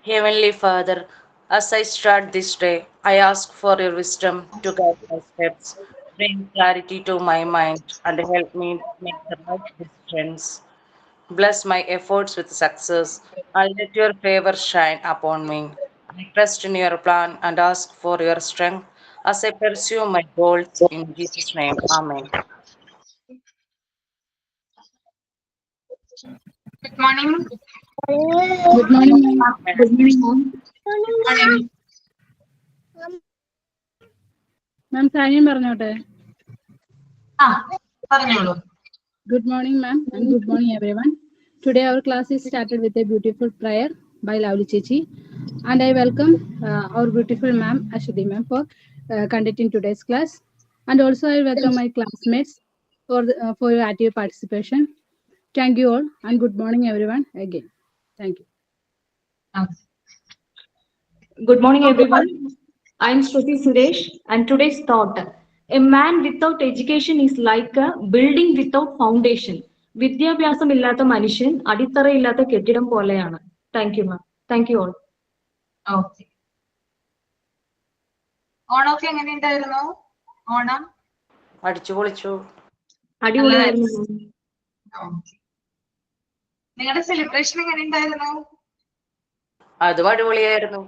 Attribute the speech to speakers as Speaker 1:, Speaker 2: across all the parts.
Speaker 1: Heavenly Father, as I start this day, I ask for your wisdom to guide my steps, bring clarity to my mind, and help me make the right decisions. Bless my efforts with success, and let your favor shine upon me. I trust in your plan and ask for your strength as I pursue my goals in Jesus' name. Amen.
Speaker 2: Good morning.
Speaker 3: Good morning, ma'am.
Speaker 4: Good morning, ma'am.
Speaker 2: Good morning.
Speaker 3: Ma'am, Sanian പറഞ്ഞോട്ടെ.
Speaker 2: പറഞ്ഞോളൂ.
Speaker 3: Good morning, ma'am, and good morning, everyone. Today, our class is started with a beautiful prayer by Lavli Chechi, and I welcome our beautiful ma'am, Ashwati ma'am, for conducting today's class, and also I welcome my classmates for your active participation. Thank you all, and good morning, everyone. Again, thank you.
Speaker 4: Good morning, everyone. I am Shruti Suresh, and today's thought: a man without education is like a building without foundation. വിദ്യാഭ്യാസം ഇല്ലാത്ത മനുഷ്യൻ അടിത്തറയില്ലാത്ത കെട്ടിടം പോലെയാണ്. Thank you ma'am. Thank you all.
Speaker 2: Okay. ഓണമൊക്കെ എങ്ങനെയുണ്ടായിരുന്നു? ഓണം
Speaker 1: അടിച്ചു പൊളിച്ചു.
Speaker 4: അടിപൊളിയായിരുന്നു.
Speaker 2: നിങ്ങളുടെ സെലിബ്രേഷൻ എങ്ങനെയുണ്ടായിരുന്നു?
Speaker 1: അതും അടിപൊളിയായിരുന്നു.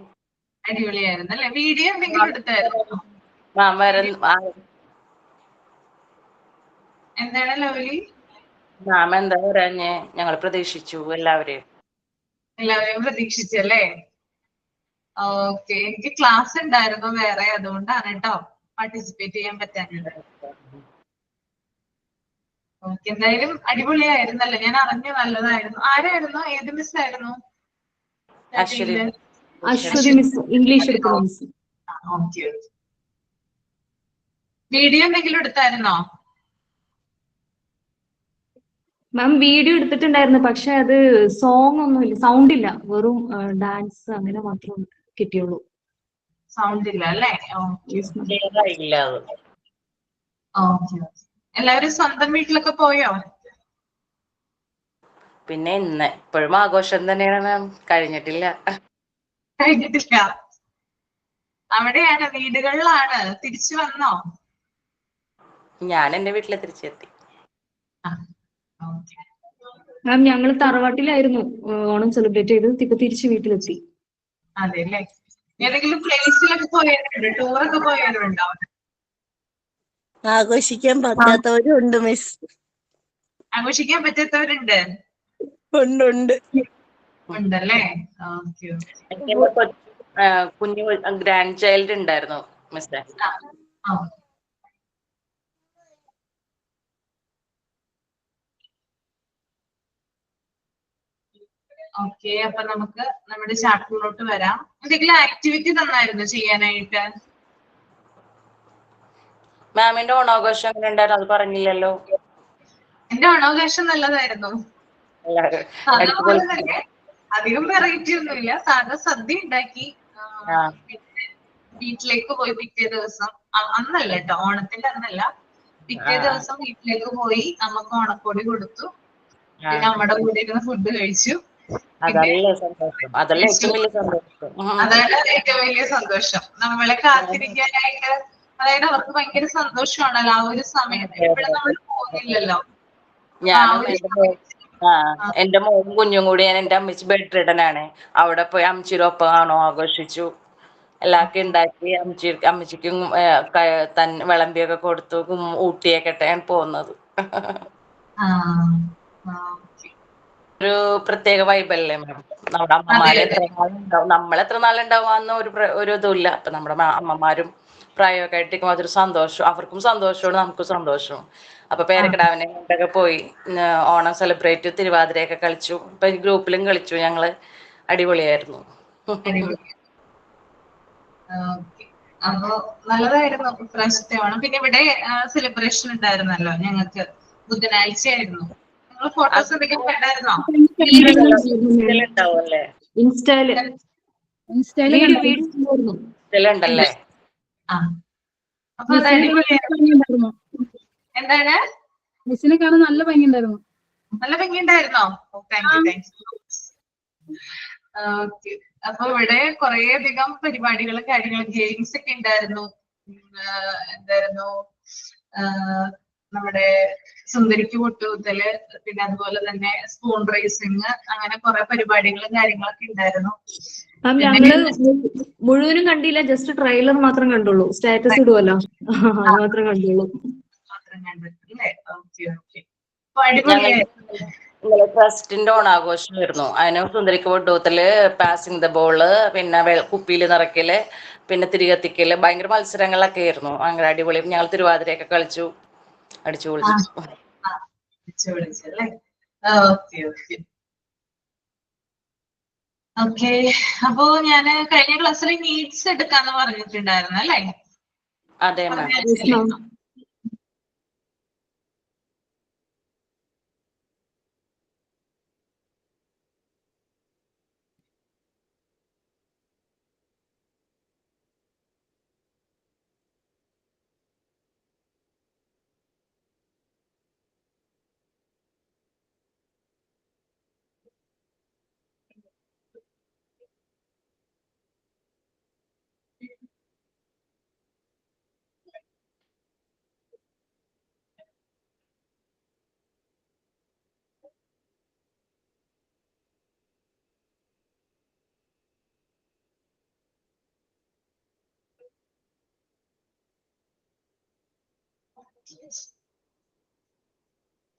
Speaker 2: അടിപൊളിയായിരുന്നു അല്ലെ? വീഡിയോ എന്തെങ്കിലും എടുത്തായിരുന്നു? എന്താണ് ലവലി?
Speaker 1: മാം എന്താ പറയാഞ്ഞേ? ഞങ്ങൾ പ്രതീക്ഷിച്ചു എല്ലാവരെയും
Speaker 2: പ്രതീക്ഷിച്ചല്ലേ? ഓക്കെ. എനിക്ക് ക്ലാസ് ഉണ്ടായിരുന്നു വേറെ, അതുകൊണ്ടാണ് കേട്ടോ പാർട്ടിസിപ്പേറ്റ് ചെയ്യാൻ പറ്റാഞ്ഞത്. ഓക്കെ, എന്തായാലും അടിപൊളിയായിരുന്നല്ലേ? ഞാൻ അറിഞ്ഞു നല്ലതായിരുന്നു. ആരായിരുന്നു? ഏത് മിസ് ആയിരുന്നു?
Speaker 4: അശ്വതി മിസ്, ഇംഗ്ലീഷ് എടുക്കുന്ന മിസ്.
Speaker 2: ഓക്കെ. വീഡിയോ എന്തെങ്കിലും എടുത്തായിരുന്നോ?
Speaker 4: മാം വീഡിയോ എടുത്തിട്ടുണ്ടായിരുന്നു, പക്ഷെ അത് സോങ് ഒന്നുമില്ല, സൗണ്ട് ഇല്ല, വെറും ഡാൻസ് അങ്ങനെ മാത്രമേ കിട്ടിയുള്ളൂ.
Speaker 2: സൗണ്ട് ഇല്ല അല്ലേ? എല്ലാവരും സ്വന്തം വീട്ടിലൊക്കെ പോയോ?
Speaker 1: പിന്നെ ഇന്ന് ഇപ്പോഴും ആഘോഷം തന്നെയാണ് മാം, കഴിഞ്ഞിട്ടില്ല.
Speaker 2: അവിടെയാണ്, വീടുകളിലാണ്. തിരിച്ചു വന്നോ?
Speaker 1: ഞാൻ എന്റെ വീട്ടിലെ തിരിച്ചെത്തി.
Speaker 4: മാം ഞങ്ങൾ തറവാട്ടിലായിരുന്നു ഓണം സെലിബ്രേറ്റ് ചെയ്ത്, ഇപ്പൊ തിരിച്ച് വീട്ടിലെത്തി.
Speaker 2: അതെല്ലേ? ഏതെങ്കിലും പ്ലേസിലൊക്കെ പോയവരുണ്ടോ? ടൂറൊക്കെ പോയവരുണ്ടോ?
Speaker 5: ആഘോഷിക്കാൻ പറ്റാത്തവരും ഉണ്ട് മിസ്.
Speaker 2: ആഘോഷിക്കാൻ പറ്റാത്തവരുണ്ട്? ഉണ്ടല്ലേ?
Speaker 1: കുഞ്ഞു ഗ്രാൻഡ് ചൈൽഡ് ഉണ്ടായിരുന്നു മിസ്റ്റർ.
Speaker 2: ഓക്കെ, അപ്പൊ നമുക്ക് നമ്മുടെ ചാപ്റ്ററിലോട്ട് വരാം. എന്തെങ്കിലും ആക്ടിവിറ്റി തന്നായിരുന്നു ചെയ്യാനായിട്ട്?
Speaker 1: മാമിന്റെ ഓണാഘോഷം എങ്ങനെ ഉണ്ടായിരുന്നു? അത് പറഞ്ഞില്ലല്ലോ.
Speaker 2: എന്റെ ഓണാഘോഷം നല്ലതായിരുന്നു. അതുപോലെ തന്നെ അധികം വെറൈറ്റി ഒന്നുമില്ല. സാധാ സദ്യ ഉണ്ടാക്കി, പിന്നെ വീട്ടിലേക്ക് പോയി പിറ്റേ ദിവസം, അന്നല്ല കേട്ടോ, ഓണത്തിന്റെ അന്നല്ല, പിറ്റേ ദിവസം വീട്ടിലേക്ക് പോയി നമുക്ക് ഓണക്കോടി കൊടുത്തു. പിന്നെ നമ്മുടെ കൂടെ ഇരുന്ന് ഫുഡ് കഴിച്ചു.
Speaker 1: അതാണ്
Speaker 2: ഏറ്റവും വലിയ സന്തോഷം. നമ്മളെ കാത്തിരിക്കാനായിട്ട്, അതായത് അവർക്ക് ഭയങ്കര സന്തോഷമാണല്ലോ ആ ഒരു സമയം. എപ്പോഴും നമ്മൾ പോകുന്നില്ലല്ലോ.
Speaker 1: എന്റെ മോനും കുഞ്ഞും കൂടി, ഞാൻ എന്റെ അമ്മച്ചി ബെഡ് റിഡൻ ആണ്, അവിടെ പോയി അമ്മച്ചിയുടെ ഒപ്പം ആണോ ആഘോഷിച്ചു. എല്ലാവർക്കും ഉണ്ടാക്കി അമ്മച്ചിക്കും വിളമ്പിയൊക്കെ കൊടുത്തു, ഊട്ടിയൊക്കെ ഞാൻ പോകുന്നത്. ഒരു പ്രത്യേക വൈബല്ലേ മാം. നമ്മുടെ അമ്മമാര് എത്ര നാളുണ്ടാവും, നമ്മളെത്ര നാളുണ്ടാവാന്ന് ഒരു ഇതുമില്ല. അപ്പൊ നമ്മുടെ അമ്മമാരും പ്രായമൊക്കെ ആയിട്ടിരിക്കുമ്പോൾ അതൊരു സന്തോഷം, അവർക്കും സന്തോഷമാണ്, നമുക്കും സന്തോഷവും. അപ്പൊ പേരക്കിടാവിനെ കൊണ്ടൊക്കെ പോയി ഓണം സെലിബ്രേറ്റ്, തിരുവാതിരയൊക്കെ കളിച്ചു. ഇപ്പൊ ഗ്രൂപ്പിലും കളിച്ചു ഞങ്ങള്. അടിപൊളിയായിരുന്നു.
Speaker 2: അപ്പൊ നല്ലതായിരുന്നു ഇപ്രാവശ്യത്തെ ഓണം. പിന്നെ ഇവിടെ സെലിബ്രേഷൻ ഉണ്ടായിരുന്നല്ലോ ഞങ്ങൾക്ക്, ബുധനാഴ്ചയായിരുന്നു. നിങ്ങൾ ഫോട്ടോസ് എന്തെങ്കിലും കണ്ടായിരുന്നോ?
Speaker 1: ഇൻസ്റ്റയിലുണ്ടല്ലേ?
Speaker 2: അപ്പൊ അത് അടിപൊളിയായിരുന്നു. എന്താണ്?
Speaker 3: മിസ്സിനെ കാണാൻ നല്ല ഭംഗിയുണ്ടായിരുന്നു.
Speaker 2: നല്ല ഭംഗിയുണ്ടായിരുന്നോ? Thank you. ഓക്കെ, അപ്പൊ ഇവിടെ കുറെ അധികം പരിപാടികളും കാര്യങ്ങളും ഗെയിംസ് ഒക്കെ ഉണ്ടായിരുന്നു. എന്തായിരുന്നു നമ്മുടെ സുന്ദരിക്ക് പൊട്ടുകുത്തല്, പിന്നെ അതുപോലെ തന്നെ സ്പൂൺ റേസിങ്, അങ്ങനെ കുറെ പരിപാടികളും കാര്യങ്ങളൊക്കെ ഉണ്ടായിരുന്നു.
Speaker 4: ഞങ്ങള് മുഴുവനും കണ്ടില്ല, ജസ്റ്റ് ട്രെയിലർ മാത്രം കണ്ടുള്ളൂ. സ്റ്റാറ്റസ് ഇടുവല്ലോ, അത് മാത്രം കണ്ടുള്ളൂ.
Speaker 2: മാത്രം കണ്ടിട്ടില്ലേ? Okay okay. അപ്പൊ അടിപൊളിയായിരുന്നു.
Speaker 1: ട്രസ്റ്റിന്റെ ഓണാഘോഷമായിരുന്നു. അതിന് സുന്ദരിക്ക് പൊട്ടുകുത്തല്, പാസിംഗ് ദ ബോള്, പിന്നെ കുപ്പിയിൽ നിറയ്ക്കല്, പിന്നെ തിരികത്തിക്കല്, ഭയങ്കര മത്സരങ്ങളൊക്കെ ആയിരുന്നു. ഭയങ്കര അടിപൊളി. ഞങ്ങൾ തിരുവാതിരയൊക്കെ കളിച്ചു, അടിച്ചു പൊളിച്ചു.
Speaker 2: അല്ലേ? Okay okay okay. അപ്പോ ഞാന് കഴിഞ്ഞ ക്ലാസ്സിൽ നീഡ്സ് എടുക്കാന്ന് പറഞ്ഞിട്ടുണ്ടായിരുന്നു അല്ലേ?
Speaker 1: അതെ മാം.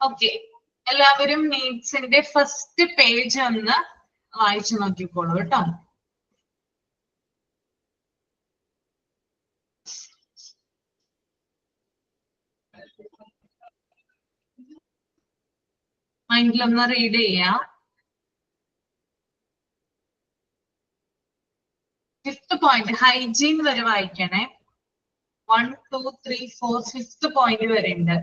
Speaker 2: ഓക്കെ, എല്ലാവരും നീഡ്സിന്റെ ഫസ്റ്റ് പേജ് ഒന്ന് വായിച്ചു നോക്കിക്കോളൂ കേട്ടോ. മൈൻഡിലൊന്ന് റീഡ് ചെയ്യാം. 5th പോയിന്റ് ഹൈജീൻ വരെ വായിക്കണേ. 1, 2, 3, 4, 5th പോയിന്റ് വരെ ഉണ്ട്.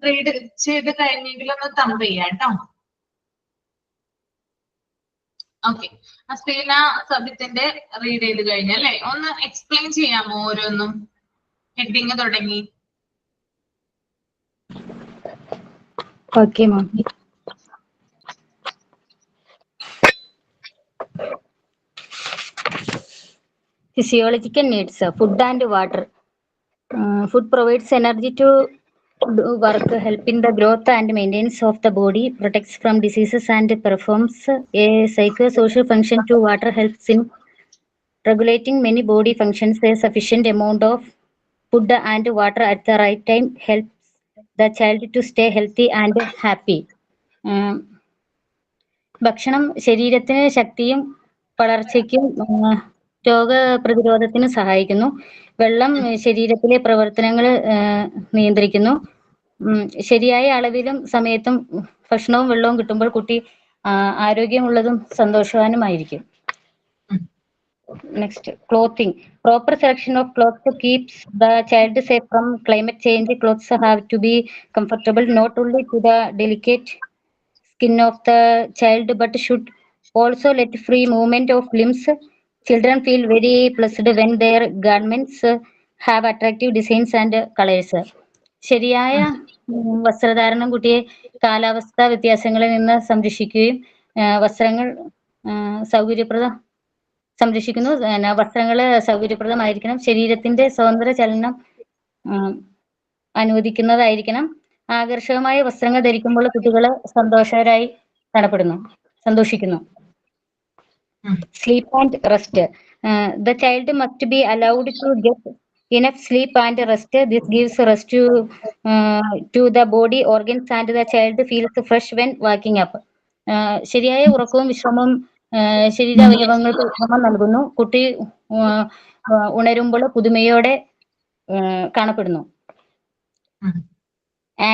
Speaker 2: റീഡ് ചെയ്ത് കഴിഞ്ഞെങ്കിൽ ഒന്ന് തമ്പ് ചെയ്യാം കേട്ടോ. ഓക്കെ, അസ്തീന സബ്ജക്റ്റിന്റെ റീഡ് ചെയ്ത് കഴിഞ്ഞല്ലേ? ഒന്ന് എക്സ്പ്ലെയിൻ ചെയ്യാമോ ഓരോന്നും? ഹെഡിങ് തുടങ്ങി.
Speaker 3: Okay, ma'am.
Speaker 6: Physiological needs, food and water. Food provides energy to do work, helping the growth and maintenance of the body, protects from diseases and performs a psychosocial function to water helps in regulating many body functions. A sufficient amount of food and water at the right time helps the child to stay healthy and happy. ഭക്ഷണം ശരീരത്തിന് ശക്തിയും വളർച്ചയ്ക്കും രോഗപ്രതിരോധത്തിന് സഹായിക്കുന്നു. വെള്ളം ശരീരത്തിലെ പ്രവർത്തനങ്ങൾ നിയന്ത്രിക്കുന്നു. ശരിയായ അളവിലും സമയത്തും ഭക്ഷണവും വെള്ളവും കിട്ടുമ്പോൾ കുട്ടി ആരോഗ്യമുള്ളതും സന്തോഷവാനുമായിരിക്കും. Next, clothing. Proper selection of clothes keeps the child safe from climate change. Clothes have to be comfortable not only to the delicate skin of the child but should also let free movement of limbs. Children feel very pleased when their garments have attractive designs and colors. ശരിയായ വസ്ത്രധാരണം കുട്ടിയെ കാലാവസ്ഥാ വ്യത്യാസങ്ങളിൽ നിന്ന് സംരക്ഷിക്കുകയും വസ്ത്രങ്ങൾ സൗകര്യപ്രദമായിരിക്കണം. ശരീരത്തിന്റെ സ്വതന്ത്ര ചലനം അനുവദിക്കുന്നതായിരിക്കണം. ആകർഷകമായ വസ്ത്രങ്ങൾ ധരിക്കുമ്പോൾ കുട്ടികൾ സന്തോഷിക്കുന്നു. Sleep and rest. The child must be allowed to get enough sleep and rest. This gives rest to the body organs and the child feels fresh when waking up. ശരിയായ ഉറക്കവും വിശ്രമവും ശരീരാവയവങ്ങൾക്ക് വിശ്രമം നൽകുന്നു. കുട്ടി ഉണരുമ്പോൾ പുതുമയോടെ കാണപ്പെടുന്നു.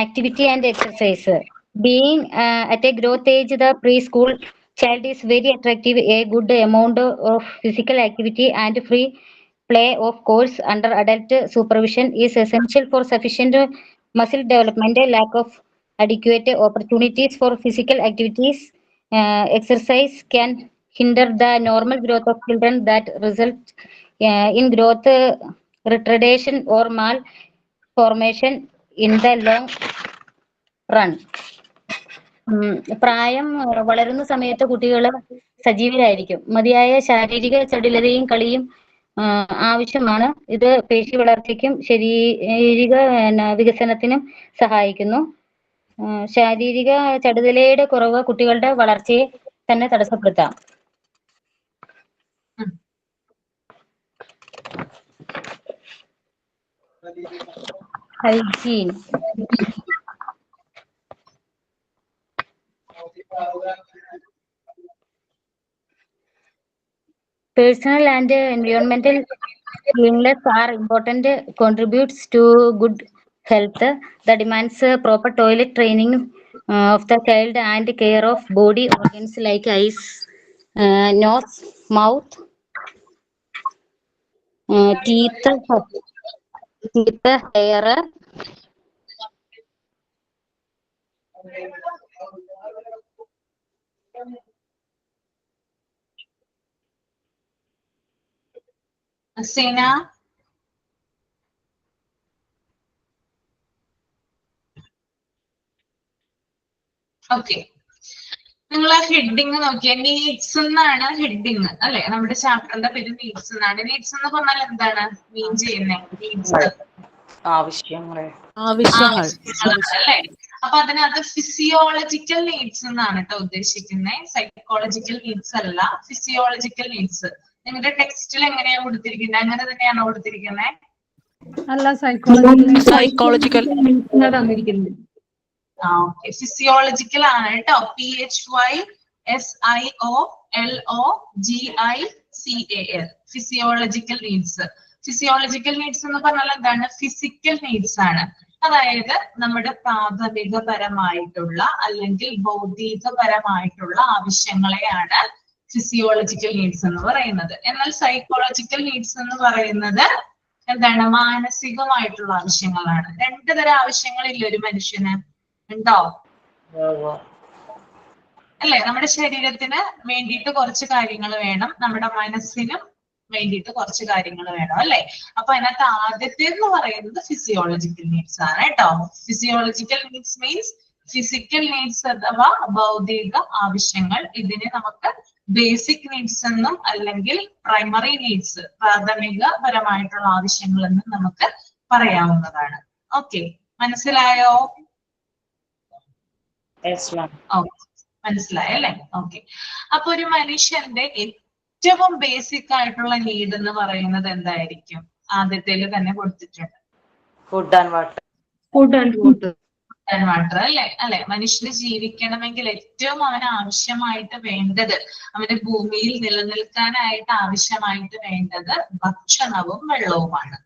Speaker 6: Activity and exercise. Being at a growth age, the preschool child is very attractive. A good amount of physical activity and free play, of course, under adult supervision is essential for sufficient muscle development. Lack of adequate opportunities for physical activities, exercise can hinder the normal growth of children that result in growth retardation or malformation in the long run. പ്രായം വളരുന്ന സമയത്ത് കുട്ടികൾ സജീവരായിരിക്കും. മതിയായ ശാരീരിക ചടുലതയും കളിയും ആവശ്യമാണ്. ഇത് പേശി വളർച്ചയ്ക്കും ശാരീരിക വികസനത്തിനും സഹായിക്കുന്നു. ശാരീരിക ചടുലതയുടെ കുറവ് കുട്ടികളുടെ വളർച്ചയെ തന്നെ തടസ്സപ്പെടുത്താം. Hygiene. Personal and environmental cleanliness are important contributes to good health. That demands proper toilet training of the child and care of body organs like eyes, nose, mouth, teeth, hair.
Speaker 2: Asena. Okay, നിങ്ങൾ ആ heading നോക്കിയ needs എന്നാണ് heading അല്ലെ? നമ്മുടെ ചാപ്റ്ററിന്റെ പേര് needs എന്നാണ്. Needs എന്ന് പറഞ്ഞാൽ എന്താണ് മീൻ ചെയ്യുന്നത്? നീഡ്സ്
Speaker 1: ആവശ്യങ്ങളെ
Speaker 2: അല്ലെ? അപ്പൊ അതിനകത്ത് ഫിസിയോളജിക്കൽ നീഡ്സ് എന്നാണ് കേട്ടോ ഉദ്ദേശിക്കുന്നത്. സൈക്കോളജിക്കൽ നീഡ്സ് അല്ല, ഫിസിയോളജിക്കൽ നീഡ്സ്. നിങ്ങളുടെ ടെക്സ്റ്റിൽ എങ്ങനെയാ കൊടുത്തിരിക്കുന്നത്? അങ്ങനെ തന്നെയാണോ കൊടുത്തിരിക്കുന്നത്?
Speaker 3: അല്ല, സൈക്കോളജിക്കൽ
Speaker 2: ഫിസിയോളജിക്കൽ ആണ് കേട്ടോ. PHYSIOLOGICAL physiological needs. Physiological needs എന്ന് പറഞ്ഞാൽ എന്താണ്? ഫിസിക്കൽ നീഡ്സ് ആണ്. അതായത് നമ്മുടെ പ്രാഥമികപരമായിട്ടുള്ള അല്ലെങ്കിൽ ഭൗതികപരമായിട്ടുള്ള ആവശ്യങ്ങളെയാണ് ഫിസിയോളജിക്കൽ നീഡ്സ് എന്ന് പറയുന്നത്. എന്നാൽ സൈക്കോളജിക്കൽ നീഡ്സ് എന്ന് പറയുന്നത് എന്താണ്? മാനസികമായിട്ടുള്ള ആവശ്യങ്ങളാണ്. രണ്ടു തരം ആവശ്യങ്ങളില്ല ഒരു മനുഷ്യന്, ഉണ്ടോ? അല്ലെ? നമ്മുടെ ശരീരത്തിന് വേണ്ടിയിട്ട് കുറച്ച് കാര്യങ്ങൾ വേണം, നമ്മുടെ മനസ്സിനും വേണ്ടിയിട്ട് കുറച്ച് കാര്യങ്ങൾ വേണം, അല്ലെ? അപ്പൊ അതിനകത്ത് ആദ്യത്തെ എന്ന് പറയുന്നത് ഫിസിയോളജിക്കൽ നീഡ്സ് ആണ് കേട്ടോ. Physiological needs means physical needs അഥവാ ഭൗതിക ആവശ്യങ്ങൾ. ഇതിനെ നമുക്ക് ബേസിക് നീഡ്സ് എന്നും അല്ലെങ്കിൽ പ്രൈമറി നീഡ്സ് പ്രാഥമികപരമായിട്ടുള്ള ആവശ്യങ്ങൾ എന്നും നമുക്ക് പറയാവുന്നതാണ്. ഓക്കെ, മനസ്സിലായോ? മനസ്സിലായല്ലേ? ഓക്കെ. അപ്പൊ ഒരു മനുഷ്യന്റെ ഏറ്റവും ബേസിക് ആയിട്ടുള്ള നീഡ് എന്ന് പറയുന്നത് എന്തായിരിക്കും? ആദ്യത്തേല് തന്നെ കൊടുത്തിട്ടുണ്ട്,
Speaker 1: ഫുഡ് ആൻഡ് വാട്ടർ.
Speaker 2: വാട്ടർ അല്ലെ മനുഷ്യന് ജീവിക്കണമെങ്കിൽ ഏറ്റവും അവന് ആവശ്യമായിട്ട് വേണ്ടത്, അവന് ഭൂമിയിൽ നിലനിൽക്കാനായിട്ട് ആവശ്യമായിട്ട് വേണ്ടത് ഭക്ഷണവും വെള്ളവുമാണ്.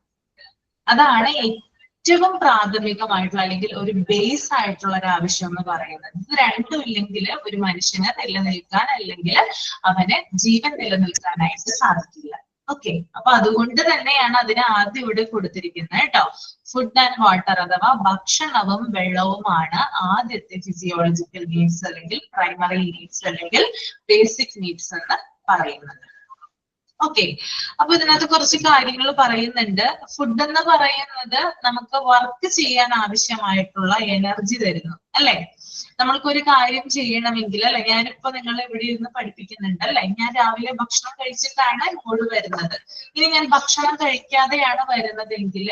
Speaker 2: അതാണ് ഏറ്റവും പ്രാഥമികമായിട്ടുള്ള അല്ലെങ്കിൽ ഒരു ബേസ് ആയിട്ടുള്ള ഒരു ആവശ്യം എന്ന് പറയുന്നത്. ഇത് രണ്ടും ഇല്ലെങ്കിൽ ഒരു മനുഷ്യന് നിലനിൽക്കാൻ അല്ലെങ്കിൽ അവന് ജീവൻ നിലനിൽക്കാനായിട്ട് സാധിക്കില്ല. ഓക്കെ, അപ്പൊ അതുകൊണ്ട് തന്നെയാണ് അതിന് ആദ്യം ഇവിടെ കൊടുത്തിരിക്കുന്നത് കേട്ടോ. ഫുഡ് ആൻഡ് വാട്ടർ അഥവാ ഭക്ഷണവും വെള്ളവുമാണ് ആദ്യത്തെ ഫിസിയോളജിക്കൽ നീഡ്സ് അല്ലെങ്കിൽ പ്രൈമറി നീഡ്സ് അല്ലെങ്കിൽ ബേസിക് നീഡ്സ് എന്ന് പറയുന്നത്. ഓക്കെ, അപ്പൊ ഇതിനകത്ത് കുറച്ച് കാര്യങ്ങൾ പറയുന്നുണ്ട്. ഫുഡ് എന്ന് പറയുന്നത് നമുക്ക് വർക്ക് ചെയ്യാൻ ആവശ്യമായിട്ടുള്ള എനർജി തരുന്നു അല്ലെ. നമ്മൾക്കൊരു കാര്യം ചെയ്യണമെങ്കിൽ അല്ലെ, ഞാനിപ്പോ നിങ്ങളെ ഇവിടെ ഇരുന്ന് പഠിപ്പിക്കുന്നുണ്ട് അല്ലെ, ഞാൻ രാവിലെ ഭക്ഷണം കഴിച്ചിട്ടാണ് ഇങ്ങോട്ട് വരുന്നത്. ഇനി ഞാൻ ഭക്ഷണം കഴിക്കാതെയാണ് വരുന്നതെങ്കിൽ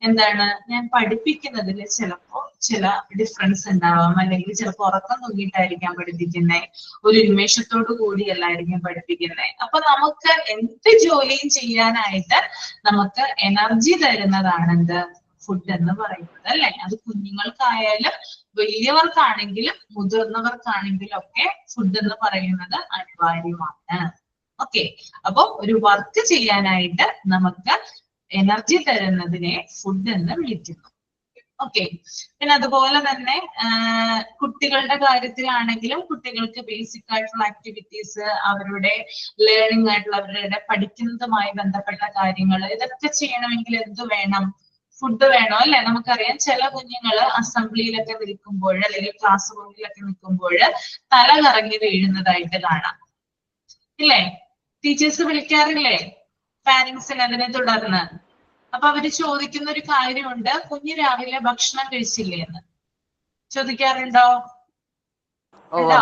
Speaker 2: എന്താണ്, ഞാൻ പഠിപ്പിക്കുന്നതിൽ ചിലപ്പോ ചില ഡിഫറൻസ് ഉണ്ടാവാം, അല്ലെങ്കിൽ ചിലപ്പോൾ ഉറക്കം തൂങ്ങിയിട്ടായിരിക്കാം പഠിപ്പിക്കുന്നത്, ഒരു ഉന്മേഷത്തോടു കൂടിയല്ലായിരിക്കും പഠിപ്പിക്കുന്നത്. അപ്പൊ നമുക്ക് എന്ത് ജോലിയും ചെയ്യാനായിട്ട് നമുക്ക് എനർജി തരുന്നതാണ് എന്ത്, ഫുഡ് എന്ന് പറയുന്നത് അല്ലെ. അത് കുഞ്ഞുങ്ങൾക്കായാലും വലിയവർക്കാണെങ്കിലും മുതിർന്നവർക്കാണെങ്കിലും ഒക്കെ ഫുഡ് എന്ന് പറയുന്നത് അനിവാര്യമാണ്. ഓക്കെ, അപ്പൊ ഒരു വർക്ക് ചെയ്യാനായിട്ട് നമുക്ക് എനർജി തരുന്നതിനെ ഫുഡ് എന്ന് വിളിക്കുന്നു. ഓക്കെ, പിന്നെ അതുപോലെ തന്നെ കുട്ടികളുടെ കാര്യത്തിലാണെങ്കിലും കുട്ടികൾക്ക് ബേസിക് ആയിട്ടുള്ള ആക്ടിവിറ്റീസ്, അവരുടെ ലേണിംഗ് ആയിട്ടുള്ള അവരുടെ പഠിക്കുന്നതുമായി ബന്ധപ്പെട്ട കാര്യങ്ങൾ, ഇതൊക്കെ ചെയ്യണമെങ്കിൽ എന്ത് വേണം, ഫുഡ് വേണോ അല്ലെ. നമുക്കറിയാം ചില കുഞ്ഞുങ്ങള് അസംബ്ലിയിലൊക്കെ നിൽക്കുമ്പോൾ അല്ലെങ്കിൽ ക്ലാസ് റൂമിലൊക്കെ നിൽക്കുമ്പോൾ തല കറങ്ങി വീഴുന്നതായിട്ട് കാണാം ഇല്ലേ. ടീച്ചേഴ്സ് വിളിക്കാറില്ലേ പാരന്റ്സിന് അതിനെ തുടർന്ന്. അപ്പൊ അവര് ചോദിക്കുന്ന ഒരു കാര്യമുണ്ട്, കുഞ്ഞ് രാവിലെ ഭക്ഷണം കഴിച്ചില്ലേ എന്ന് ചോദിക്കാറുണ്ടോ? ഉണ്ടോ?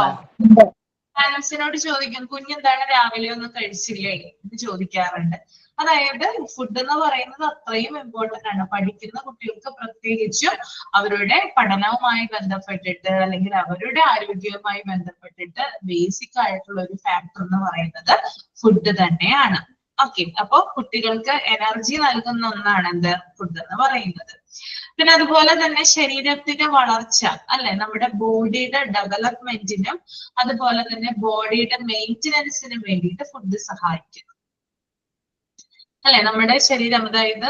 Speaker 2: പാരന്റ്സിനോട് ചോദിക്കും, കുഞ്ഞെന്താണ് രാവിലെ ഒന്നും കഴിച്ചില്ലേ എന്ന് ചോദിക്കാറുണ്ട്. അതായത് ഫുഡ് എന്ന് പറയുന്നത് അത്രയും ഇമ്പോർട്ടന്റ് ആണ്. പഠിക്കുന്ന കുട്ടികൾക്ക് പ്രത്യേകിച്ചും അവരുടെ പഠനവുമായി ബന്ധപ്പെട്ടിട്ട് അല്ലെങ്കിൽ അവരുടെ ആരോഗ്യവുമായി ബന്ധപ്പെട്ടിട്ട് ബേസിക് ആയിട്ടുള്ള ഒരു ഫാക്ടർ എന്ന് പറയുന്നത് ഫുഡ് തന്നെയാണ്. ഓക്കെ, അപ്പൊ കുട്ടികൾക്ക് എനർജി നൽകുന്ന ഒന്നാണ് എന്ത്, ഫുഡ് എന്ന് പറയുന്നത്. പിന്നെ അതുപോലെ തന്നെ ശരീരത്തിന്റെ വളർച്ച അല്ലെ, നമ്മുടെ ബോഡിയുടെ ഡെവലപ്മെന്റിനും അതുപോലെ തന്നെ ബോഡിയുടെ മെയിൻ്റനൻസിനും വേണ്ടിയിട്ട് ഫുഡ് സഹായിക്കുന്നു അല്ലെ. നമ്മുടെ ശരീരം, അതായത്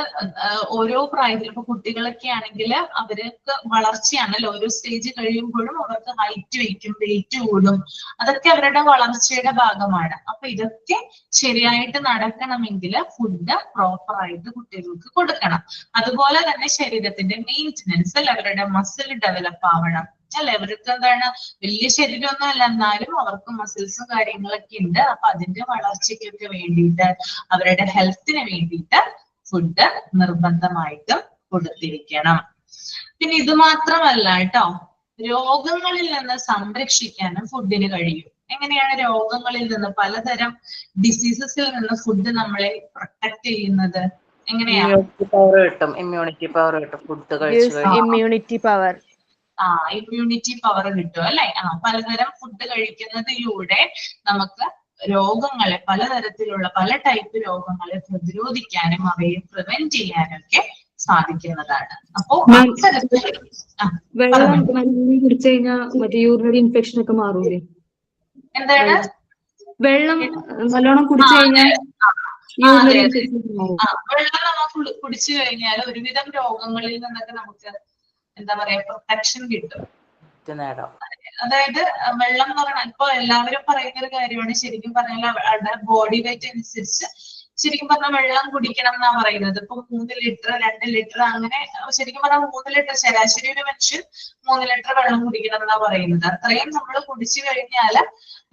Speaker 2: ഓരോ പ്രായത്തിൽ ഇപ്പൊ കുട്ടികളൊക്കെ ആണെങ്കിൽ അവർക്ക് വളർച്ചയാണല്ലോ, ഓരോ സ്റ്റേജ് കഴിയുമ്പോഴും അവർക്ക് ഹൈറ്റ് വയ്ക്കും, വെയിറ്റ് കൂടും, അതൊക്കെ അവരുടെ വളർച്ചയുടെ ഭാഗമാണ്. അപ്പൊ ഇതൊക്കെ ശരിയായിട്ട് നടക്കണമെങ്കിൽ ഫുഡ് പ്രോപ്പർ ആയിട്ട് കുട്ടികൾക്ക് കൊടുക്കണം. അതുപോലെ തന്നെ ശരീരത്തിന്റെ മെയിൻ്റനൻസ് അല്ലെ, അവരുടെ മസിൽ ഡെവലപ്പ് ആവണം അല്ലെ. അവർക്ക് എന്താണ്, വലിയ ശരീരമൊന്നും അല്ല, എന്നാലും അവർക്ക് മസിൽസും കാര്യങ്ങളൊക്കെ ഉണ്ട്. അപ്പൊ അതിന്റെ വളർച്ചയ്ക്കൊക്കെ വേണ്ടിയിട്ട് അവരുടെ ഹെൽത്തിന് വേണ്ടിയിട്ട് ഫുഡ് നിർബന്ധമായിട്ടും കൊടുത്തിരിക്കണം. പിന്നെ ഇത് മാത്രമല്ല കേട്ടോ, രോഗങ്ങളിൽ നിന്ന് സംരക്ഷിക്കാനും ഫുഡിന് കഴിയും. എങ്ങനെയാണ് രോഗങ്ങളിൽ നിന്ന്, പലതരം ഡിസീസസിൽ നിന്ന് ഫുഡ് നമ്മളെ പ്രൊട്ടക്ട് ചെയ്യുന്നത്? എങ്ങനെയാണ്?
Speaker 1: ഇമ്മ്യൂണിറ്റി പവർ കിട്ടും ഫുഡ് കഴിച്ചു.
Speaker 5: ഇമ്മ്യൂണിറ്റി പവർ
Speaker 2: ഇമ്മ്യൂണിറ്റി പവർ കിട്ടും അല്ലെ. പലതരം ഫുഡ് കഴിക്കുന്നതിലൂടെ നമുക്ക് രോഗങ്ങളെ, പലതരത്തിലുള്ള പല ടൈപ്പ് രോഗങ്ങളെ പ്രതിരോധിക്കാനും അവയെ പ്രിവെന്റ് ചെയ്യാനും ഒക്കെ സാധിക്കുന്നതാണ്. അപ്പോ
Speaker 4: വെള്ളം കുടിച്ചു കഴിഞ്ഞാൽ മറ്റേ യൂറിനറി ഇൻഫെക്ഷൻ ഒക്കെ മാറൂലേ?
Speaker 2: എന്താണ്?
Speaker 4: വെള്ളം നല്ലോണം കുടിച്ചു കഴിഞ്ഞാൽ
Speaker 2: വെള്ളം നമുക്ക് കുടിച്ചു കഴിഞ്ഞാൽ ഒരുവിധം രോഗങ്ങളിൽ നിന്നൊക്കെ നമുക്ക് എന്താ പറയാ പ്രൊട്ടക്ഷൻ കിട്ടും. അതായത് വെള്ളം എന്ന് പറഞ്ഞാൽ ഇപ്പൊ എല്ലാവരും പറയുന്ന ഒരു കാര്യമാണ്, ശരിക്കും പറഞ്ഞാൽ അവരുടെ ബോഡി വെയിറ്റ് അനുസരിച്ച് ശരിക്കും പറഞ്ഞാൽ വെള്ളം കുടിക്കണം എന്നാ പറയുന്നത്. ഇപ്പൊ 3 ലിറ്റർ 2 ലിറ്റർ അങ്ങനെ ശരിക്കും പറഞ്ഞാൽ 3 ലിറ്റർ ശരാശരി ഒരു മനുഷ്യൻ 3 ലിറ്റർ വെള്ളം കുടിക്കണം എന്നാ പറയുന്നത്. അത്രയും നമ്മൾ കുടിച്ചു കഴിഞ്ഞാൽ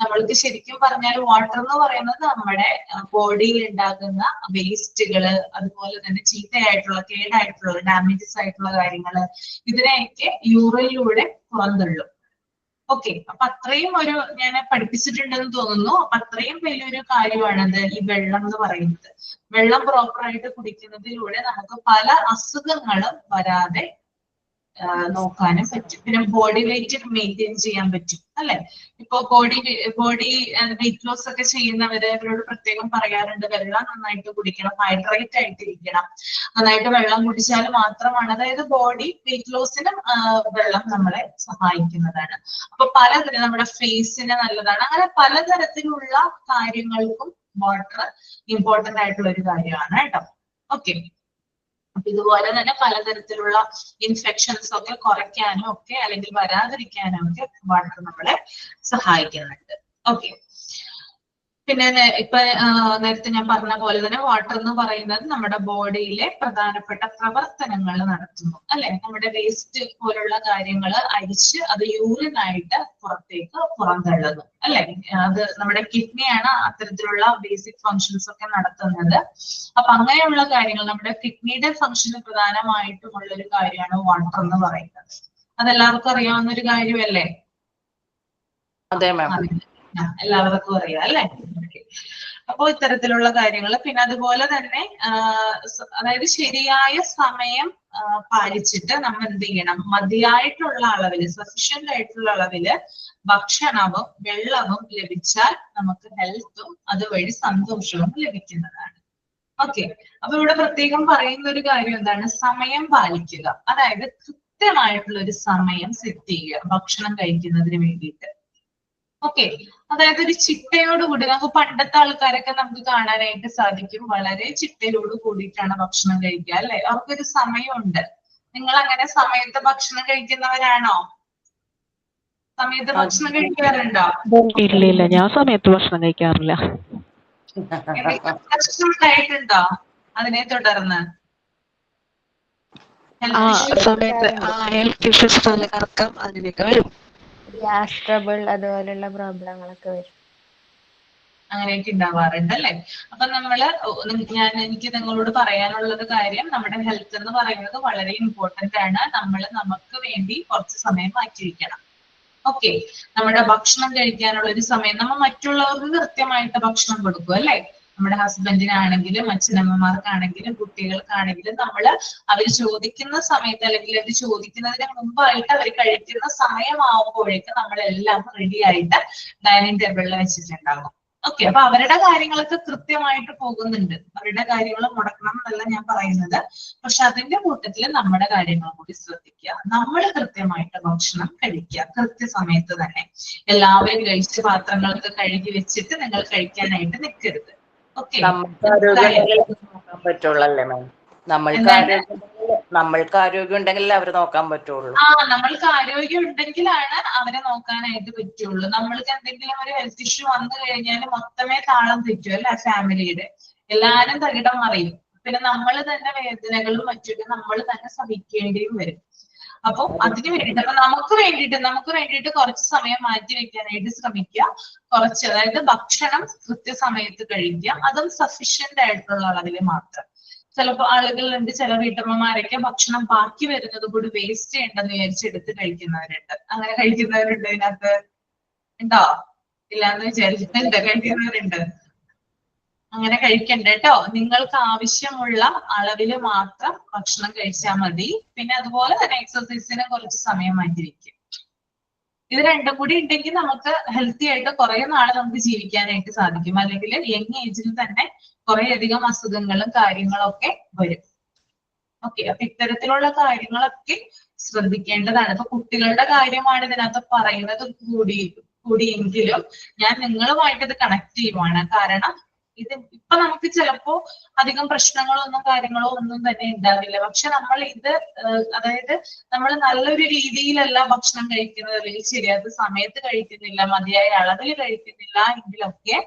Speaker 2: നമ്മൾക്ക് ശരിക്കും പറഞ്ഞാൽ വാട്ടർ എന്ന് പറയുന്നത് നമ്മുടെ ബോഡിയിൽ ഉണ്ടാകുന്ന വേസ്റ്റുകള്, അതുപോലെ തന്നെ ചീത്തയായിട്ടുള്ള കേടായിട്ടുള്ള ഡാമേജസ് ആയിട്ടുള്ള കാര്യങ്ങള്, ഇതിനെയൊക്കെ യൂറിനിലൂടെ പുറന്തള്ളും. ഓക്കെ, അപ്പൊ അത്രയും ഒരു ഞാൻ പഠിപ്പിച്ചിട്ടുണ്ടെന്ന് തോന്നുന്നു. അപ്പൊ അത്രയും വലിയൊരു കാര്യമാണത് ഈ വെള്ളം എന്ന് പറയുന്നത്. വെള്ളം പ്രോപ്പർ ആയിട്ട് കുടിക്കുന്നതിലൂടെ നമുക്ക് പല അസുഖങ്ങളും വരാതെ നോക്കാനും പറ്റും. പിന്നെ ബോഡി വെയിറ്റ് മെയിൻറ്റെയിൻ ചെയ്യാൻ പറ്റും അല്ലെ. ഇപ്പൊ ബോഡി വെയിറ്റ് ലോസ് ഒക്കെ ചെയ്യുന്നവര് അവരോട് പ്രത്യേകം പറയാറുണ്ട് വെള്ളം നന്നായിട്ട് കുടിക്കണം, ഹൈഡ്രേറ്റ് ആയിട്ട് ഇരിക്കണം. നന്നായിട്ട് വെള്ളം കുടിച്ചാൽ മാത്രമാണ്, അതായത് ബോഡി വെയിറ്റ് ലോസിന് വെള്ളം നമ്മളെ സഹായിക്കുന്നതാണ്. അപ്പൊ പലതരം നമ്മുടെ ഫേസിന് നല്ലതാണ്. അങ്ങനെ പലതരത്തിലുള്ള കാര്യങ്ങൾക്കും വാട്ടർ ഇമ്പോർട്ടന്റ് ആയിട്ടുള്ള ഒരു കാര്യമാണ് കേട്ടോ. ഓക്കെ, അപ്പൊ ഇതുപോലെ തന്നെ പലതരത്തിലുള്ള ഇൻഫെക്ഷൻസ് ഒക്കെ കുറയ്ക്കാനും ഒക്കെ അല്ലെങ്കിൽ വരാതിരിക്കാനും ഒക്കെ വാട്ടർ നമ്മളെ സഹായിക്കുന്നുണ്ട്. ഓക്കെ, പിന്നെ ഇപ്പൊ നേരത്തെ ഞാൻ പറഞ്ഞ പോലെ തന്നെ വാട്ടർ എന്ന് പറയുന്നത് നമ്മുടെ ബോഡിയിലെ പ്രധാനപ്പെട്ട പ്രവർത്തനങ്ങൾ നടത്തുന്നു അല്ലെ. നമ്മുടെ വേസ്റ്റ് പോലുള്ള കാര്യങ്ങൾ അരിച്ച് അത് യൂറിനായിട്ട് പുറത്തേക്ക് പുറന്തള്ളുന്നു അല്ലെ. അത് നമ്മുടെ കിഡ്നിയാണ് അത്തരത്തിലുള്ള ബേസിക് ഫങ്ഷൻസ് ഒക്കെ നടത്തുന്നത്. അപ്പൊ അങ്ങനെയുള്ള കാര്യങ്ങൾ നമ്മുടെ കിഡ്നിയുടെ ഫങ്ഷന് പ്രധാനമായിട്ടുമുള്ള ഒരു കാര്യമാണ് വാട്ടർ എന്ന് പറയുന്നത്. അതെല്ലാവർക്കും അറിയാവുന്ന ഒരു കാര്യമല്ലേ?
Speaker 1: അതെ മാം,
Speaker 2: എല്ലാവർക്കും അറിയാം അല്ലെ. അപ്പോ ഇത്തരത്തിലുള്ള കാര്യങ്ങൾ, പിന്നെ അതുപോലെ തന്നെ അതായത് ശരിയായ സമയം പാലിച്ചിട്ട് നമ്മൾ എന്ത് ചെയ്യണം, മതിയായിട്ടുള്ള അളവില്, സഫീഷ്യന്റ് ആയിട്ടുള്ള അളവില് ഭക്ഷണവും വെള്ളവും ലഭിച്ചാൽ നമുക്ക് ഹെൽത്തും അതുവഴി സന്തോഷവും ലഭിക്കുന്നതാണ്. ഓക്കെ, അപ്പൊ ഇവിടെ പ്രത്യേകം പറയുന്ന ഒരു കാര്യം എന്താണ്, സമയം പാലിക്കുക. അതായത് കൃത്യമായിട്ടുള്ള ഒരു സമയം സെറ്റ് ചെയ്യുക ഭക്ഷണം കഴിക്കുന്നതിന് വേണ്ടിയിട്ട്. ഓക്കെ, അതായത് ഒരു ചിട്ടയോട് കൂടി, നമുക്ക് പണ്ടത്തെ ആൾക്കാരൊക്കെ നമുക്ക് കാണാനായിട്ട് സാധിക്കും, വളരെ ചിട്ടയോട് കൂടിയിട്ടാണ് ഭക്ഷണം കഴിക്കുക അല്ലെ. അവർക്കൊരു സമയമുണ്ട്. നിങ്ങൾ അങ്ങനെ സമയത്ത് ഭക്ഷണം കഴിക്കുന്നവരാണോ? സമയത്ത് ഭക്ഷണം കഴിക്കാറുണ്ടോ?
Speaker 7: ഇല്ല, ഞാൻ സമയത്ത് ഭക്ഷണം കഴിക്കാറില്ല.
Speaker 2: പ്രശ്നം ഉണ്ടായിട്ടുണ്ടോ അതിനെ തുടർന്ന്?
Speaker 7: സമയത്ത് ഹെൽത്ത് ഇഷ്യൂസ്, തലകറക്കം അങ്ങനെയൊക്കെ വരും.
Speaker 5: ഗ്യാസ് ട്രബിൾ അതുപോലുള്ള പ്രോബ്ലങ്ങളൊക്കെ വരും.
Speaker 2: അങ്ങനെയൊക്കെ ഉണ്ടാവാറുണ്ട് അല്ലെ. അപ്പൊ എനിക്ക് നിങ്ങളോട് പറയാനുള്ളത് കാര്യം, നമ്മുടെ ഹെൽത്ത് എന്ന് പറയുന്നത് വളരെ ഇമ്പോർട്ടന്റ് ആണ്. നമ്മൾ നമുക്ക് വേണ്ടി കുറച്ച് സമയം മാറ്റിവെക്കണം. ഓക്കെ, നമ്മുടെ ഭക്ഷണം കഴിക്കാനുള്ള ഒരു സമയം നമ്മൾ മറ്റുള്ളവർക്ക് കൃത്യമായിട്ട് ഭക്ഷണം കൊടുക്കും അല്ലെ. നമ്മുടെ ഹസ്ബൻഡിനാണെങ്കിലും അച്ഛനമ്മമാർക്കാണെങ്കിലും കുട്ടികൾക്കാണെങ്കിലും അവർ ചോദിക്കുന്ന സമയത്ത് അല്ലെങ്കിൽ അവർ ചോദിക്കുന്നതിന് മുമ്പായിട്ട് അവർ കഴിക്കുന്ന സമയമാവുമ്പോഴേക്ക് നമ്മളെല്ലാം റെഡി ആയിട്ട് ഡൈനിങ് ടേബിളിൽ വെച്ചിട്ടുണ്ടാകും. ഓക്കെ, അപ്പൊ അവരുടെ കാര്യങ്ങളൊക്കെ കൃത്യമായിട്ട് പോകുന്നുണ്ട്. അവരുടെ കാര്യങ്ങൾ മുടക്കണം എന്നല്ല ഞാൻ പറയുന്നത്. പക്ഷെ അതിന്റെ കൂട്ടത്തിൽ നമ്മുടെ കാര്യങ്ങൾ കൂടി ശ്രദ്ധിക്കുക. നമ്മൾ കൃത്യമായിട്ട് ഭക്ഷണം കഴിക്കുക കൃത്യസമയത്ത് തന്നെ. എല്ലാവരും കഴിച്ച പാത്രങ്ങളൊക്കെ കഴുകി വെച്ചിട്ട് നിങ്ങൾ കഴിക്കാനായിട്ട് നിൽക്കരുത്. ഓക്കെ,
Speaker 1: നോക്കാൻ പറ്റുള്ളൂ അല്ലേ മാം? നമ്മൾക്ക് ആരോഗ്യം ഉണ്ടെങ്കിൽ അവര് നോക്കാൻ പറ്റുള്ളൂ.
Speaker 2: നമ്മൾക്ക് ആരോഗ്യം ഉണ്ടെങ്കിലാണ് അവരെ നോക്കാനായിട്ട് പറ്റുള്ളൂ. നമ്മൾക്ക് എന്തെങ്കിലും ഒരു ഹെൽത്ത് ഇഷ്യൂ വന്നു കഴിഞ്ഞാൽ മൊത്തമേ താളം തെറ്റും അല്ലെ ഫാമിലിയുടെ. എല്ലാരും തകിടം മറിയും. പിന്നെ നമ്മൾ തന്നെ വേദനകളും മറ്റൊക്കെ നമ്മൾ തന്നെ സഹിക്കേണ്ടിയും വരും. അപ്പൊ അതിന് വേണ്ടിയിട്ട്, അപ്പൊ നമുക്ക് വേണ്ടിയിട്ട് കുറച്ച് സമയം മാറ്റി വെക്കാനായിട്ട് ശ്രമിക്കുക. കുറച്ച്, അതായത് ഭക്ഷണം കൃത്യസമയത്ത് കഴിക്കുക, അതും സഫീഷ്യന്റ് ആയിട്ടുള്ള അളവിൽ മാത്രം. ചിലപ്പോൾ ആളുകളുണ്ട്, ചില വീട്ടമ്മമാരൊക്കെ ഭക്ഷണം ബാക്കി വരുന്നത് കൂടി വേസ്റ്റ് ചെയ്യണ്ടെന്ന് വിചാരിച്ച് എടുത്ത് കഴിക്കുന്നവരുണ്ട്. അങ്ങനെ കഴിക്കുന്നവരുണ്ട് ഇതിനകത്ത്? ഉണ്ടോ? ഇല്ലാന്ന് വിചാരിച്ചിട്ടുണ്ട്, കഴിക്കുന്നവരുണ്ട്. അങ്ങനെ കഴിക്കണ്ട കേട്ടോ. നിങ്ങൾക്ക് ആവശ്യമുള്ള അളവിൽ മാത്രം ഭക്ഷണം കഴിച്ചാൽ മതി. പിന്നെ അതുപോലെ തന്നെ എക്സസൈസിന് കുറച്ച് സമയം മാറ്റിവെക്കും. ഇത് രണ്ടും കൂടി ഉണ്ടെങ്കിൽ നമുക്ക് ഹെൽത്തി ആയിട്ട് കുറെ നാളെ നമുക്ക് ജീവിക്കാനായിട്ട് സാധിക്കും. അല്ലെങ്കിൽ യങ് ഏജിൽ തന്നെ കുറേയധികം അസുഖങ്ങളും കാര്യങ്ങളൊക്കെ വരും. ഓക്കെ, അപ്പൊ ഇത്തരത്തിലുള്ള കാര്യങ്ങളൊക്കെ ശ്രദ്ധിക്കേണ്ടതാണ്. ഇപ്പൊ കുട്ടികളുടെ കാര്യമാണ് ഇതിനകത്ത് പറയുന്നത് കൂടിയെങ്കിലും ഞാൻ നിങ്ങളുമായിട്ട് ഇത് കണക്ട് ചെയ്യുവാണ്. കാരണം ഇത് ഇപ്പൊ നമുക്ക് ചിലപ്പോ അധികം പ്രശ്നങ്ങളൊന്നും കാര്യങ്ങളോ ഒന്നും തന്നെ ഉണ്ടാവില്ല. പക്ഷെ നമ്മൾ അതായത് നമ്മൾ നല്ലൊരു രീതിയിലല്ല ഭക്ഷണം കഴിക്കുന്നത്, അല്ലെങ്കിൽ ശരിയാത്ത സമയത്ത് കഴിക്കുന്നില്ല, മതിയായ അളവിൽ കഴിക്കുന്നില്ല എങ്കിലൊക്കെ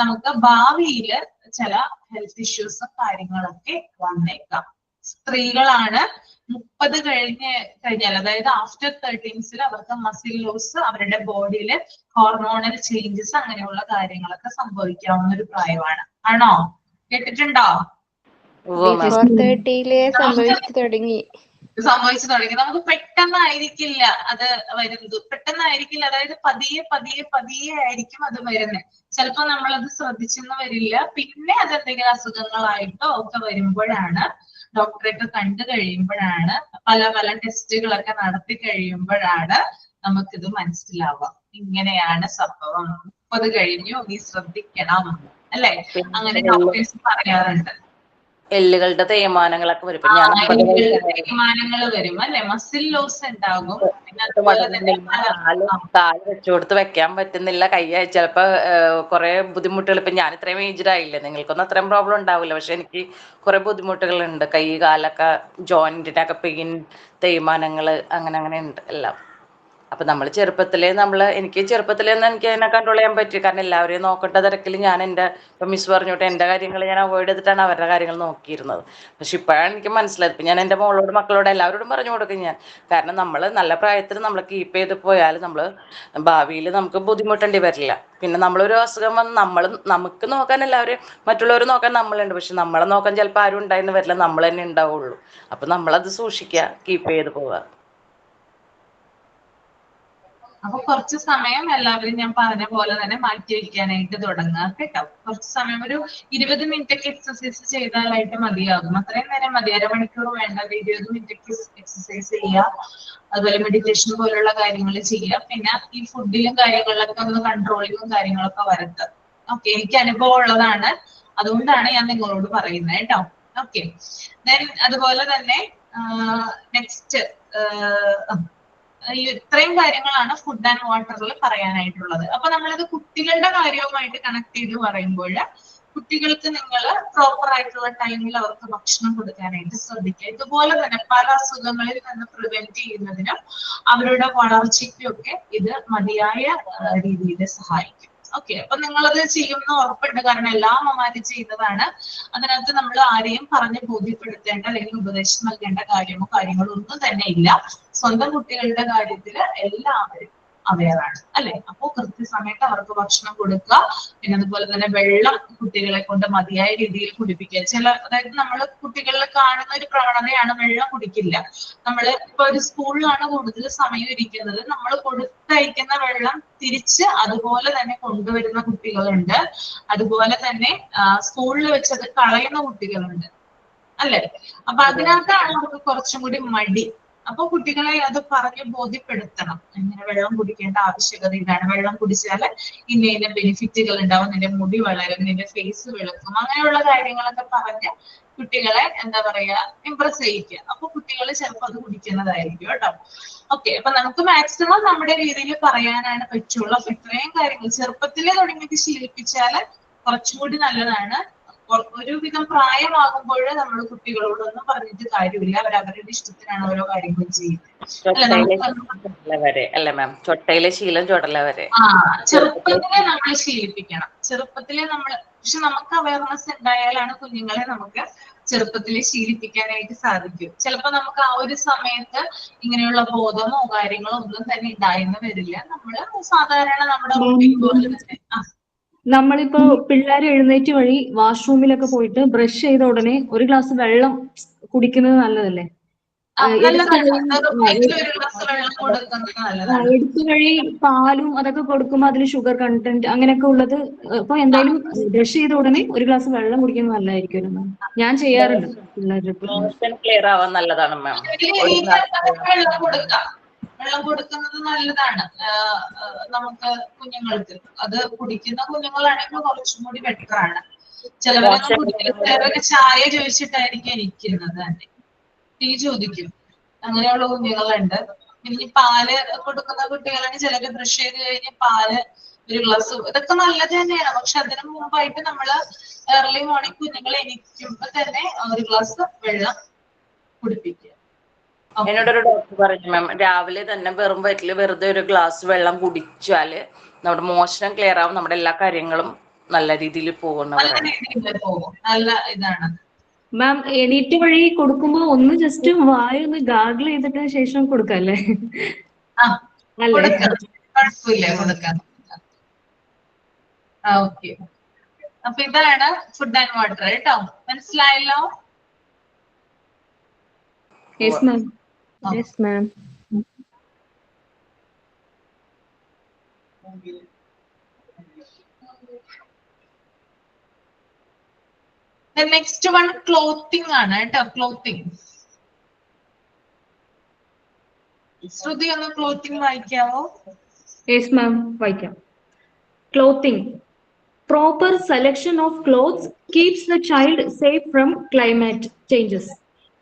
Speaker 2: നമുക്ക് ഭാവിയിൽ ചില ഹെൽത്ത് ഇഷ്യൂസും കാര്യങ്ങളൊക്കെ വന്നേക്കാം. സ്ത്രീകളാണ് 30 കഴിഞ്ഞാൽ, അതായത് ആഫ്റ്റർ 30s അവർക്ക് മസിൽ ലോസ്, അവരുടെ ബോഡിയിൽ ഹോർമോണൽ ചേഞ്ചസ്, അങ്ങനെയുള്ള കാര്യങ്ങളൊക്കെ സംഭവിക്കാവുന്ന ഒരു പ്രായമാണ്. ആണോ? കേട്ടിട്ടുണ്ടോ?
Speaker 5: ബിഫോർ 30 സംഭവിച്ചു തുടങ്ങി.
Speaker 2: സംഭവിച്ചു തുടങ്ങി. നമുക്ക് പെട്ടെന്നായിരിക്കില്ല അത് വരുന്നത്, പെട്ടെന്നായിരിക്കില്ല, അതായത് പതിയെ പതിയെ പതിയെ ആയിരിക്കും അത് വരുന്നത്. ചിലപ്പോ നമ്മളത് ശ്രദ്ധിച്ചെന്ന് വരില്ല, പിന്നെ അതെന്തെങ്കിലും അസുഖങ്ങളായിട്ടോ ഒക്കെ വരുമ്പോഴാണ്, ഡോക്ടറെയൊക്കെ കണ്ടു കഴിയുമ്പോഴാണ്, പല പല ടെസ്റ്റുകളൊക്കെ നടത്തി കഴിയുമ്പോഴാണ് നമുക്കിത് മനസ്സിലാവുക. ഇങ്ങനെയാണ് സംഭവം, 30 കഴിഞ്ഞു, നീ ശ്രദ്ധിക്കണം അല്ലെ, അങ്ങനെ ഡോക്ടേഴ്സ് പറയാറുണ്ട്.
Speaker 1: എല്ലുകളുടെ തേയ്മാനങ്ങളൊക്കെ വരും. ഇപ്പൊ ഞാൻ
Speaker 2: തേയ്മാനങ്ങൾ വരും അല്ലെ, മസിൽ ലോസ് ഉണ്ടാകും. പിന്നെ അതുപോലെ തന്നെ
Speaker 1: കാല് വെച്ചുകൊടുത്ത് വെക്കാൻ പറ്റുന്നില്ല, കൈ ചിലപ്പോ കുറെ ബുദ്ധിമുട്ടുകൾ. ഇപ്പൊ ഞാൻ ഇത്രയും ഏജ്ഡ് ആയില്ലേ, നിങ്ങൾക്കൊന്നും അത്രയും പ്രോബ്ലം ഉണ്ടാവില്ല, പക്ഷെ എനിക്ക് കുറെ ബുദ്ധിമുട്ടുകളുണ്ട്. കൈ കാലൊക്കെ ജോയിന്റിനൊക്കെ പെയിൻ, തേയ്മാനങ്ങള് അങ്ങനെ അങ്ങനെ ഉണ്ട് എല്ലാം. അപ്പൊ നമ്മൾ എനിക്ക് ചെറുപ്പത്തിലേ എനിക്ക് അതിനെ കൺട്രോൾ ചെയ്യാൻ പറ്റി. കാരണം എല്ലാവരെയും നോക്കേണ്ട തിരക്കിൽ ഞാൻ ഇപ്പൊ മിസ് പറഞ്ഞോട്ടെ, എന്റെ കാര്യങ്ങൾ ഞാൻ അവോയ്ഡ് ചെയ്തിട്ടാണ് അവരുടെ കാര്യങ്ങൾ നോക്കിയിരുന്നത്. പക്ഷെ ഇപ്പോഴാണ് എനിക്ക് മനസ്സിലായത്. ഇപ്പൊ ഞാൻ എന്റെ മക്കളോട് എല്ലാവരോടും പറഞ്ഞു കൊടുക്കും ഞാൻ. കാരണം നമ്മൾ നല്ല പ്രായത്തിൽ നമ്മൾ കീപ്പ് ചെയ്ത് പോയാൽ നമ്മൾ ഭാവിയിൽ നമുക്ക് ബുദ്ധിമുട്ടേണ്ടി വരില്ല. പിന്നെ നമ്മളൊരു അസുഖം വന്ന് നമുക്ക് നോക്കാൻ എല്ലാവരും, മറ്റുള്ളവർ നോക്കാൻ നമ്മളുണ്ട്, പക്ഷെ നമ്മളെ നോക്കാൻ ചിലപ്പോൾ ആരും ഉണ്ടായിരുന്നു വരില്ല, നമ്മൾ തന്നെ ഉണ്ടാവുള്ളൂ. അപ്പൊ നമ്മളത് സൂക്ഷിക്കുക, കീപ്പ് ചെയ്ത് പോവുക.
Speaker 2: അപ്പൊ കുറച്ച് സമയം എല്ലാവരും ഞാൻ പറഞ്ഞ പോലെ തന്നെ മാറ്റി വയ്ക്കാനായിട്ട് തുടങ്ങുക കേട്ടോ. കുറച്ച് സമയം, ഒരു 20 മിനിറ്റ് ഒക്കെ എക്സസൈസ് ചെയ്താലായിട്ട് മതിയാകും. അത്രയും നേരം മതി, അരമണിക്കൂർ വേണ്ട, 20 മിനിറ്റ് ഒക്കെ എക്സസൈസ് ചെയ്യുക. അതുപോലെ മെഡിറ്റേഷൻ പോലുള്ള കാര്യങ്ങൾ ചെയ്യുക. പിന്നെ ഈ ഫുഡിലും കാര്യങ്ങളിലൊക്കെ ഒന്ന് കൺട്രോളിങ്ങും കാര്യങ്ങളൊക്കെ വരുത്തുക. ഓക്കെ, എനിക്ക് അനുഭവം ഉള്ളതാണ്, അതുകൊണ്ടാണ് ഞാൻ നിങ്ങളോട് പറയുന്നത് കേട്ടോ. ഓക്കെ, ദെൻ അതുപോലെ തന്നെ നെക്സ്റ്റ് ഇത്രയും കാര്യങ്ങളാണ് ഫുഡ് ആൻഡ് വാട്ടറിൽ പറയാനായിട്ടുള്ളത്. അപ്പൊ നമ്മളിത് കുട്ടികളുടെ കാര്യവുമായിട്ട് കണക്ട് ചെയ്ത് പറയുമ്പോൾ, കുട്ടികൾക്ക് നിങ്ങൾ പ്രോപ്പർ ആയിട്ടുള്ള ടൈമിൽ അവർക്ക് ഭക്ഷണം കൊടുക്കാനായിട്ട് ശ്രദ്ധിക്കുക. ഇതുപോലെ തന്നെ പല അസുഖങ്ങളിൽ നിന്ന് പ്രിവെന്റ് ചെയ്യുന്നതിനും അവരുടെ വളർച്ചയ്ക്കും ഒക്കെ ഇത് മതിയായ രീതിയിൽ സഹായിക്കും. ഓക്കെ, അപ്പൊ നിങ്ങളത് ചെയ്യുമെന്ന് ഉറപ്പുണ്ട്, കാരണം എല്ലാ അമ്മമാരും ചെയ്യുന്നതാണ്. അതിനകത്ത് നമ്മൾ ആരെയും പറഞ്ഞ് ബോധ്യപ്പെടുത്തേണ്ട അല്ലെങ്കിൽ ഉപദേശം നൽകേണ്ട കാര്യങ്ങളോ ഒന്നും തന്നെ ഇല്ല. സ്വന്തം കുട്ടികളുടെ കാര്യത്തില് എല്ലാവരും അവയറാണ് അല്ലെ. അപ്പോ കൃത്യസമയത്ത് അവർക്ക് ഭക്ഷണം കൊടുക്കുക. പിന്നെ അതുപോലെ തന്നെ വെള്ളം കുട്ടികളെ കൊണ്ട് മതിയായ രീതിയിൽ കുടിപ്പിക്കുക. അതായത് നമ്മൾ കുട്ടികളിൽ കാണുന്ന ഒരു പ്രവണതയാണ് വെള്ളം കുടിക്കില്ല. നമ്മള് ഇപ്പൊ ഒരു സ്കൂളിലാണ് കൂടുതൽ സമയം ഇരിക്കുന്നത്, നമ്മൾ കൊടുത്തയക്കുന്ന വെള്ളം തിരിച്ച് അതുപോലെ തന്നെ കൊണ്ടുവരുന്ന കുട്ടികളുണ്ട്. അതുപോലെ തന്നെ സ്കൂളിൽ വെച്ചത് കളയുന്ന കുട്ടികളുണ്ട് അല്ലെ. അപ്പൊ അതിനകത്താണ് നമുക്ക് കുറച്ചും കൂടി മടി. അപ്പൊ കുട്ടികളെ അത് പറഞ്ഞ് ബോധ്യപ്പെടുത്തണം, ഇങ്ങനെ വെള്ളം കുടിക്കേണ്ട ആവശ്യകത ഇതാണ്, വെള്ളം കുടിച്ചാൽ ഇന്ന ബെനിഫിറ്റുകൾ ഉണ്ടാവും, നിന്റെ മുടി വളരും, നിന്റെ ഫേസ് വെളുക്കും, അങ്ങനെയുള്ള കാര്യങ്ങളൊക്കെ പറഞ്ഞ് കുട്ടികളെ എന്താ പറയാ ഇംപ്രസ് ചെയ്യിക്കുക. അപ്പൊ കുട്ടികൾ ചിലപ്പോൾ അത് കുടിക്കുന്നതായിരിക്കും കേട്ടോ. ഓക്കെ, അപ്പൊ നമുക്ക് മാക്സിമം നമ്മുടെ രീതിയിൽ പറയാനാണ് പറ്റുള്ളൂ. അപ്പൊ ഇത്രയും കാര്യങ്ങൾ ചെറുപ്പത്തിലേ തുടങ്ങിയിട്ട് ശീലിപ്പിച്ചാൽ കുറച്ചുകൂടി നല്ലതാണ്. ഒരുവിധം പ്രായമാകുമ്പോൾ നമ്മൾ കുട്ടികളോടൊന്നും പറഞ്ഞിട്ട് കാര്യമില്ല, അവരവരുടെ ഇഷ്ടത്തിനാണ് ഓരോ കാര്യങ്ങൾ ചെയ്യുന്നത്.
Speaker 1: ചൊട്ടയിലെ ശീലം ചുടല വരെ
Speaker 2: ചെറുപ്പത്തിലെ നമ്മൾ ശീലിപ്പിക്കണം. ചെറുപ്പത്തിലെ നമ്മൾ, പക്ഷെ നമുക്ക് അവയർനെസ് ഉണ്ടായാലാണ് കുഞ്ഞുങ്ങളെ നമുക്ക് ചെറുപ്പത്തിലെ ശീലിപ്പിക്കാനായിട്ട് സാധിക്കും. ചിലപ്പോ നമുക്ക് ആ ഒരു സമയത്ത് ഇങ്ങനെയുള്ള ബോധമോ കാര്യങ്ങളോ ഒന്നും തന്നെ ഉണ്ടായെന്ന് വരില്ല. നമ്മള് സാധാരണ നമ്മുടെ റൂട്ടീൻ പോലെ തന്നെ
Speaker 4: നമ്മളിപ്പോ പിള്ളേർ എഴുന്നേറ്റ് വഴി വാഷ്റൂമിലൊക്കെ പോയിട്ട് ബ്രഷ് ചെയ്ത ഉടനെ ഒരു ഗ്ലാസ് വെള്ളം കുടിക്കുന്നത് നല്ലതല്ലേ? എടുത്തു വഴി പാലും അതൊക്കെ കൊടുക്കുമ്പോൾ അതിൽ ഷുഗർ കണ്ടന്റ് അങ്ങനെയൊക്കെ ഉള്ളത്. അപ്പൊ എന്തായാലും ബ്രഷ് ചെയ്ത ഉടനെ ഒരു ഗ്ലാസ് വെള്ളം കുടിക്കുന്നത് നല്ലതായിരിക്കും. ഞാൻ ചെയ്യാറുണ്ട് പിള്ളേരുടെ.
Speaker 1: ക്ലിയർ ആവാൻ നല്ലതാണ് മാം.
Speaker 2: വെള്ളം കൊടുക്കുന്നത് നല്ലതാണ് നമുക്ക് കുഞ്ഞുങ്ങൾക്ക്. അത് കുടിക്കുന്ന കുഞ്ഞുങ്ങളാണെങ്കിൽ കുറച്ചും കൂടി ബെറ്റർ ആണ്. ചിലവരൊക്കെ ചായ ചോദിച്ചിട്ടായിരിക്കും ഇരിക്കുന്നത് തന്നെ, ടീ ചോദിക്കും, അങ്ങനെയുള്ള കുഞ്ഞുങ്ങളുണ്ട്. പിന്നെ പാല് കൊടുക്കുന്ന കുട്ടികളാണെങ്കിൽ ചിലര് ബ്രഷ് ചെയ്ത് കഴിഞ്ഞ് പാല് ഒരു ഗ്ലാസ്, ഇതൊക്കെ നല്ലത് തന്നെയാണ്. പക്ഷെ അതിനു മുമ്പായിട്ട് നമ്മള് ഏർലി മോർണിംഗ് കുഞ്ഞുങ്ങളെ എണീക്കുമ്പോ തന്നെ ഒരു ഗ്ലാസ് വെള്ളം കുടിപ്പിക്കുക.
Speaker 1: എന്നോടൊരു ഡോക്ടർ പറഞ്ഞു മാം, രാവിലെ തന്നെ വെറും വയറ്റിൽ വെറുതെ ഒരു ഗ്ലാസ് വെള്ളം കുടിച്ചാല് നമ്മുടെ മോശനം ക്ലിയർ ആവും, നമ്മുടെ എല്ലാ കാര്യങ്ങളും നല്ല രീതിയിൽ പോകുന്ന
Speaker 2: നല്ല ഇതാണ്
Speaker 4: മാം. എണീറ്റ് വഴി കൊടുക്കുമ്പോ ഒന്ന് ജസ്റ്റ് വായൊന്ന് ഗാർഗിൾ ചെയ്തിട്ട് ശേഷം കൊടുക്കല്ലേ?
Speaker 2: കുഴപ്പമില്ല, കൊടുക്കാം. ഓക്കെ, അപ്പൊ ഇതാണ് ഫുഡ് ആൻഡ് വാട്ടർ കേട്ടോ. മനസ്സിലായല്ലോ?
Speaker 5: Yes, ma'am.
Speaker 2: The next one clothing ആണ് കേട്ടോ, ക്ലോത്തിങ്. ശ്രുതി ഒന്ന് ക്ലോത്തിങ് വായിക്കാവോ?
Speaker 4: Yes, ma'am. വായിക്കാം. Clothing. Proper selection of clothes keeps the child safe from climate changes.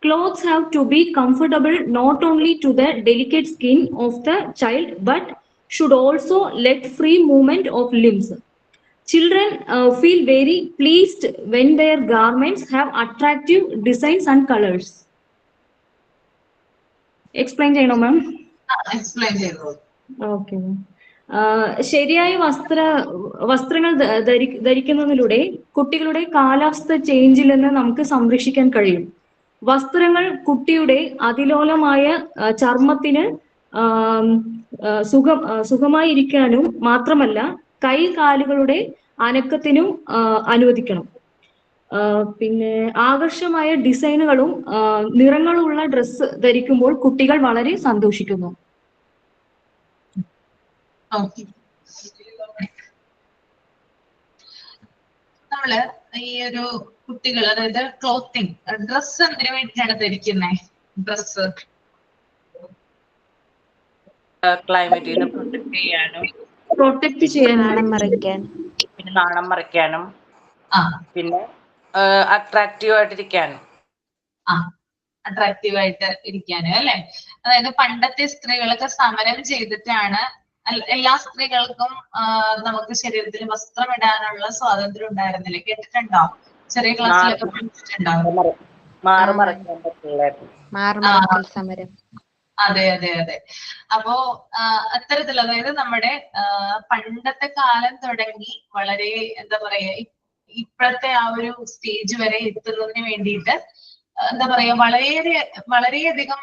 Speaker 4: Clothes have to be comfortable not only to the delicate skin of the child but should also let free movement of limbs. Children feel very pleased when their garments have attractive designs and colors. Explain ചെയ്യണോ മാം?
Speaker 2: Explain ചെയ്തോ.
Speaker 4: Okay. ശരിയായ വസ്ത്രങ്ങൾ ധരിക്കുന്നതിലൂടെ കുട്ടികളുടെ കാലാവസ്ഥ ചേഞ്ചിൽ നിന്ന് നമുക്ക് സംരക്ഷിക്കാൻ കഴിയും. വസ്ത്രങ്ങൾ കുട്ടിയുടെ അതിലോലമായ ചർമ്മത്തിന് സുഖമായിരിക്കാനും മാത്രമല്ല കൈകാലുകളുടെ അനക്കത്തിനും അനുവദിക്കണം. പിന്നെ ആകർഷമായ ഡിസൈനുകളും നിറങ്ങളുള്ള ഡ്രസ്സ് ധരിക്കുമ്പോൾ കുട്ടികൾ വളരെ സന്തോഷിക്കുന്നു.
Speaker 2: നമ്മള് ഈ ഒരു കുട്ടികൾ, അതായത് ക്ലോത്തിങ്, ഡ്രസ്സ് എന്തിനു വേണ്ടിയിട്ടാണ് ധരിക്കുന്നത്? ഡ്രസ്സ്
Speaker 1: ക്ലൈമറ്റിൽ പ്രൊട്ടക്ട് ചെയ്യാനും
Speaker 5: നാണം മറയ്ക്കാൻ,
Speaker 1: പിന്നെ നാണം മറയ്ക്കാനും പിന്നെ അട്രാക്റ്റീവ് ആയിട്ടിരിക്കാനും.
Speaker 2: അട്രാക്റ്റീവ് ആയിട്ട് ഇരിക്കാനും അല്ലെ. അതായത് പണ്ടത്തെ സ്ത്രീകളൊക്കെ സമരം ചെയ്തിട്ടാണ് എല്ലാ സ്ത്രീകൾക്കും നമുക്ക് ശരീരത്തിൽ വസ്ത്രം ഇടാനുള്ള സ്വാതന്ത്ര്യം ഉണ്ടായിരുന്നില്ല. കേട്ടിട്ടുണ്ടോ? ചെറിയ ക്ലാസ്സിലൊക്കെ പഠിച്ചിട്ടുണ്ടോ?
Speaker 5: സമരം.
Speaker 2: അതെ അതെ അതെ. അപ്പോ അത്തരത്തിൽ, അതായത് നമ്മുടെ പണ്ടത്തെ കാലം തുടങ്ങി വളരെ എന്താ പറയാ ഇപ്പോഴത്തെ ആ ഒരു സ്റ്റേജ് വരെ എത്തുന്നതിന് വേണ്ടിയിട്ട് എന്താ പറയാ വളരെയധികം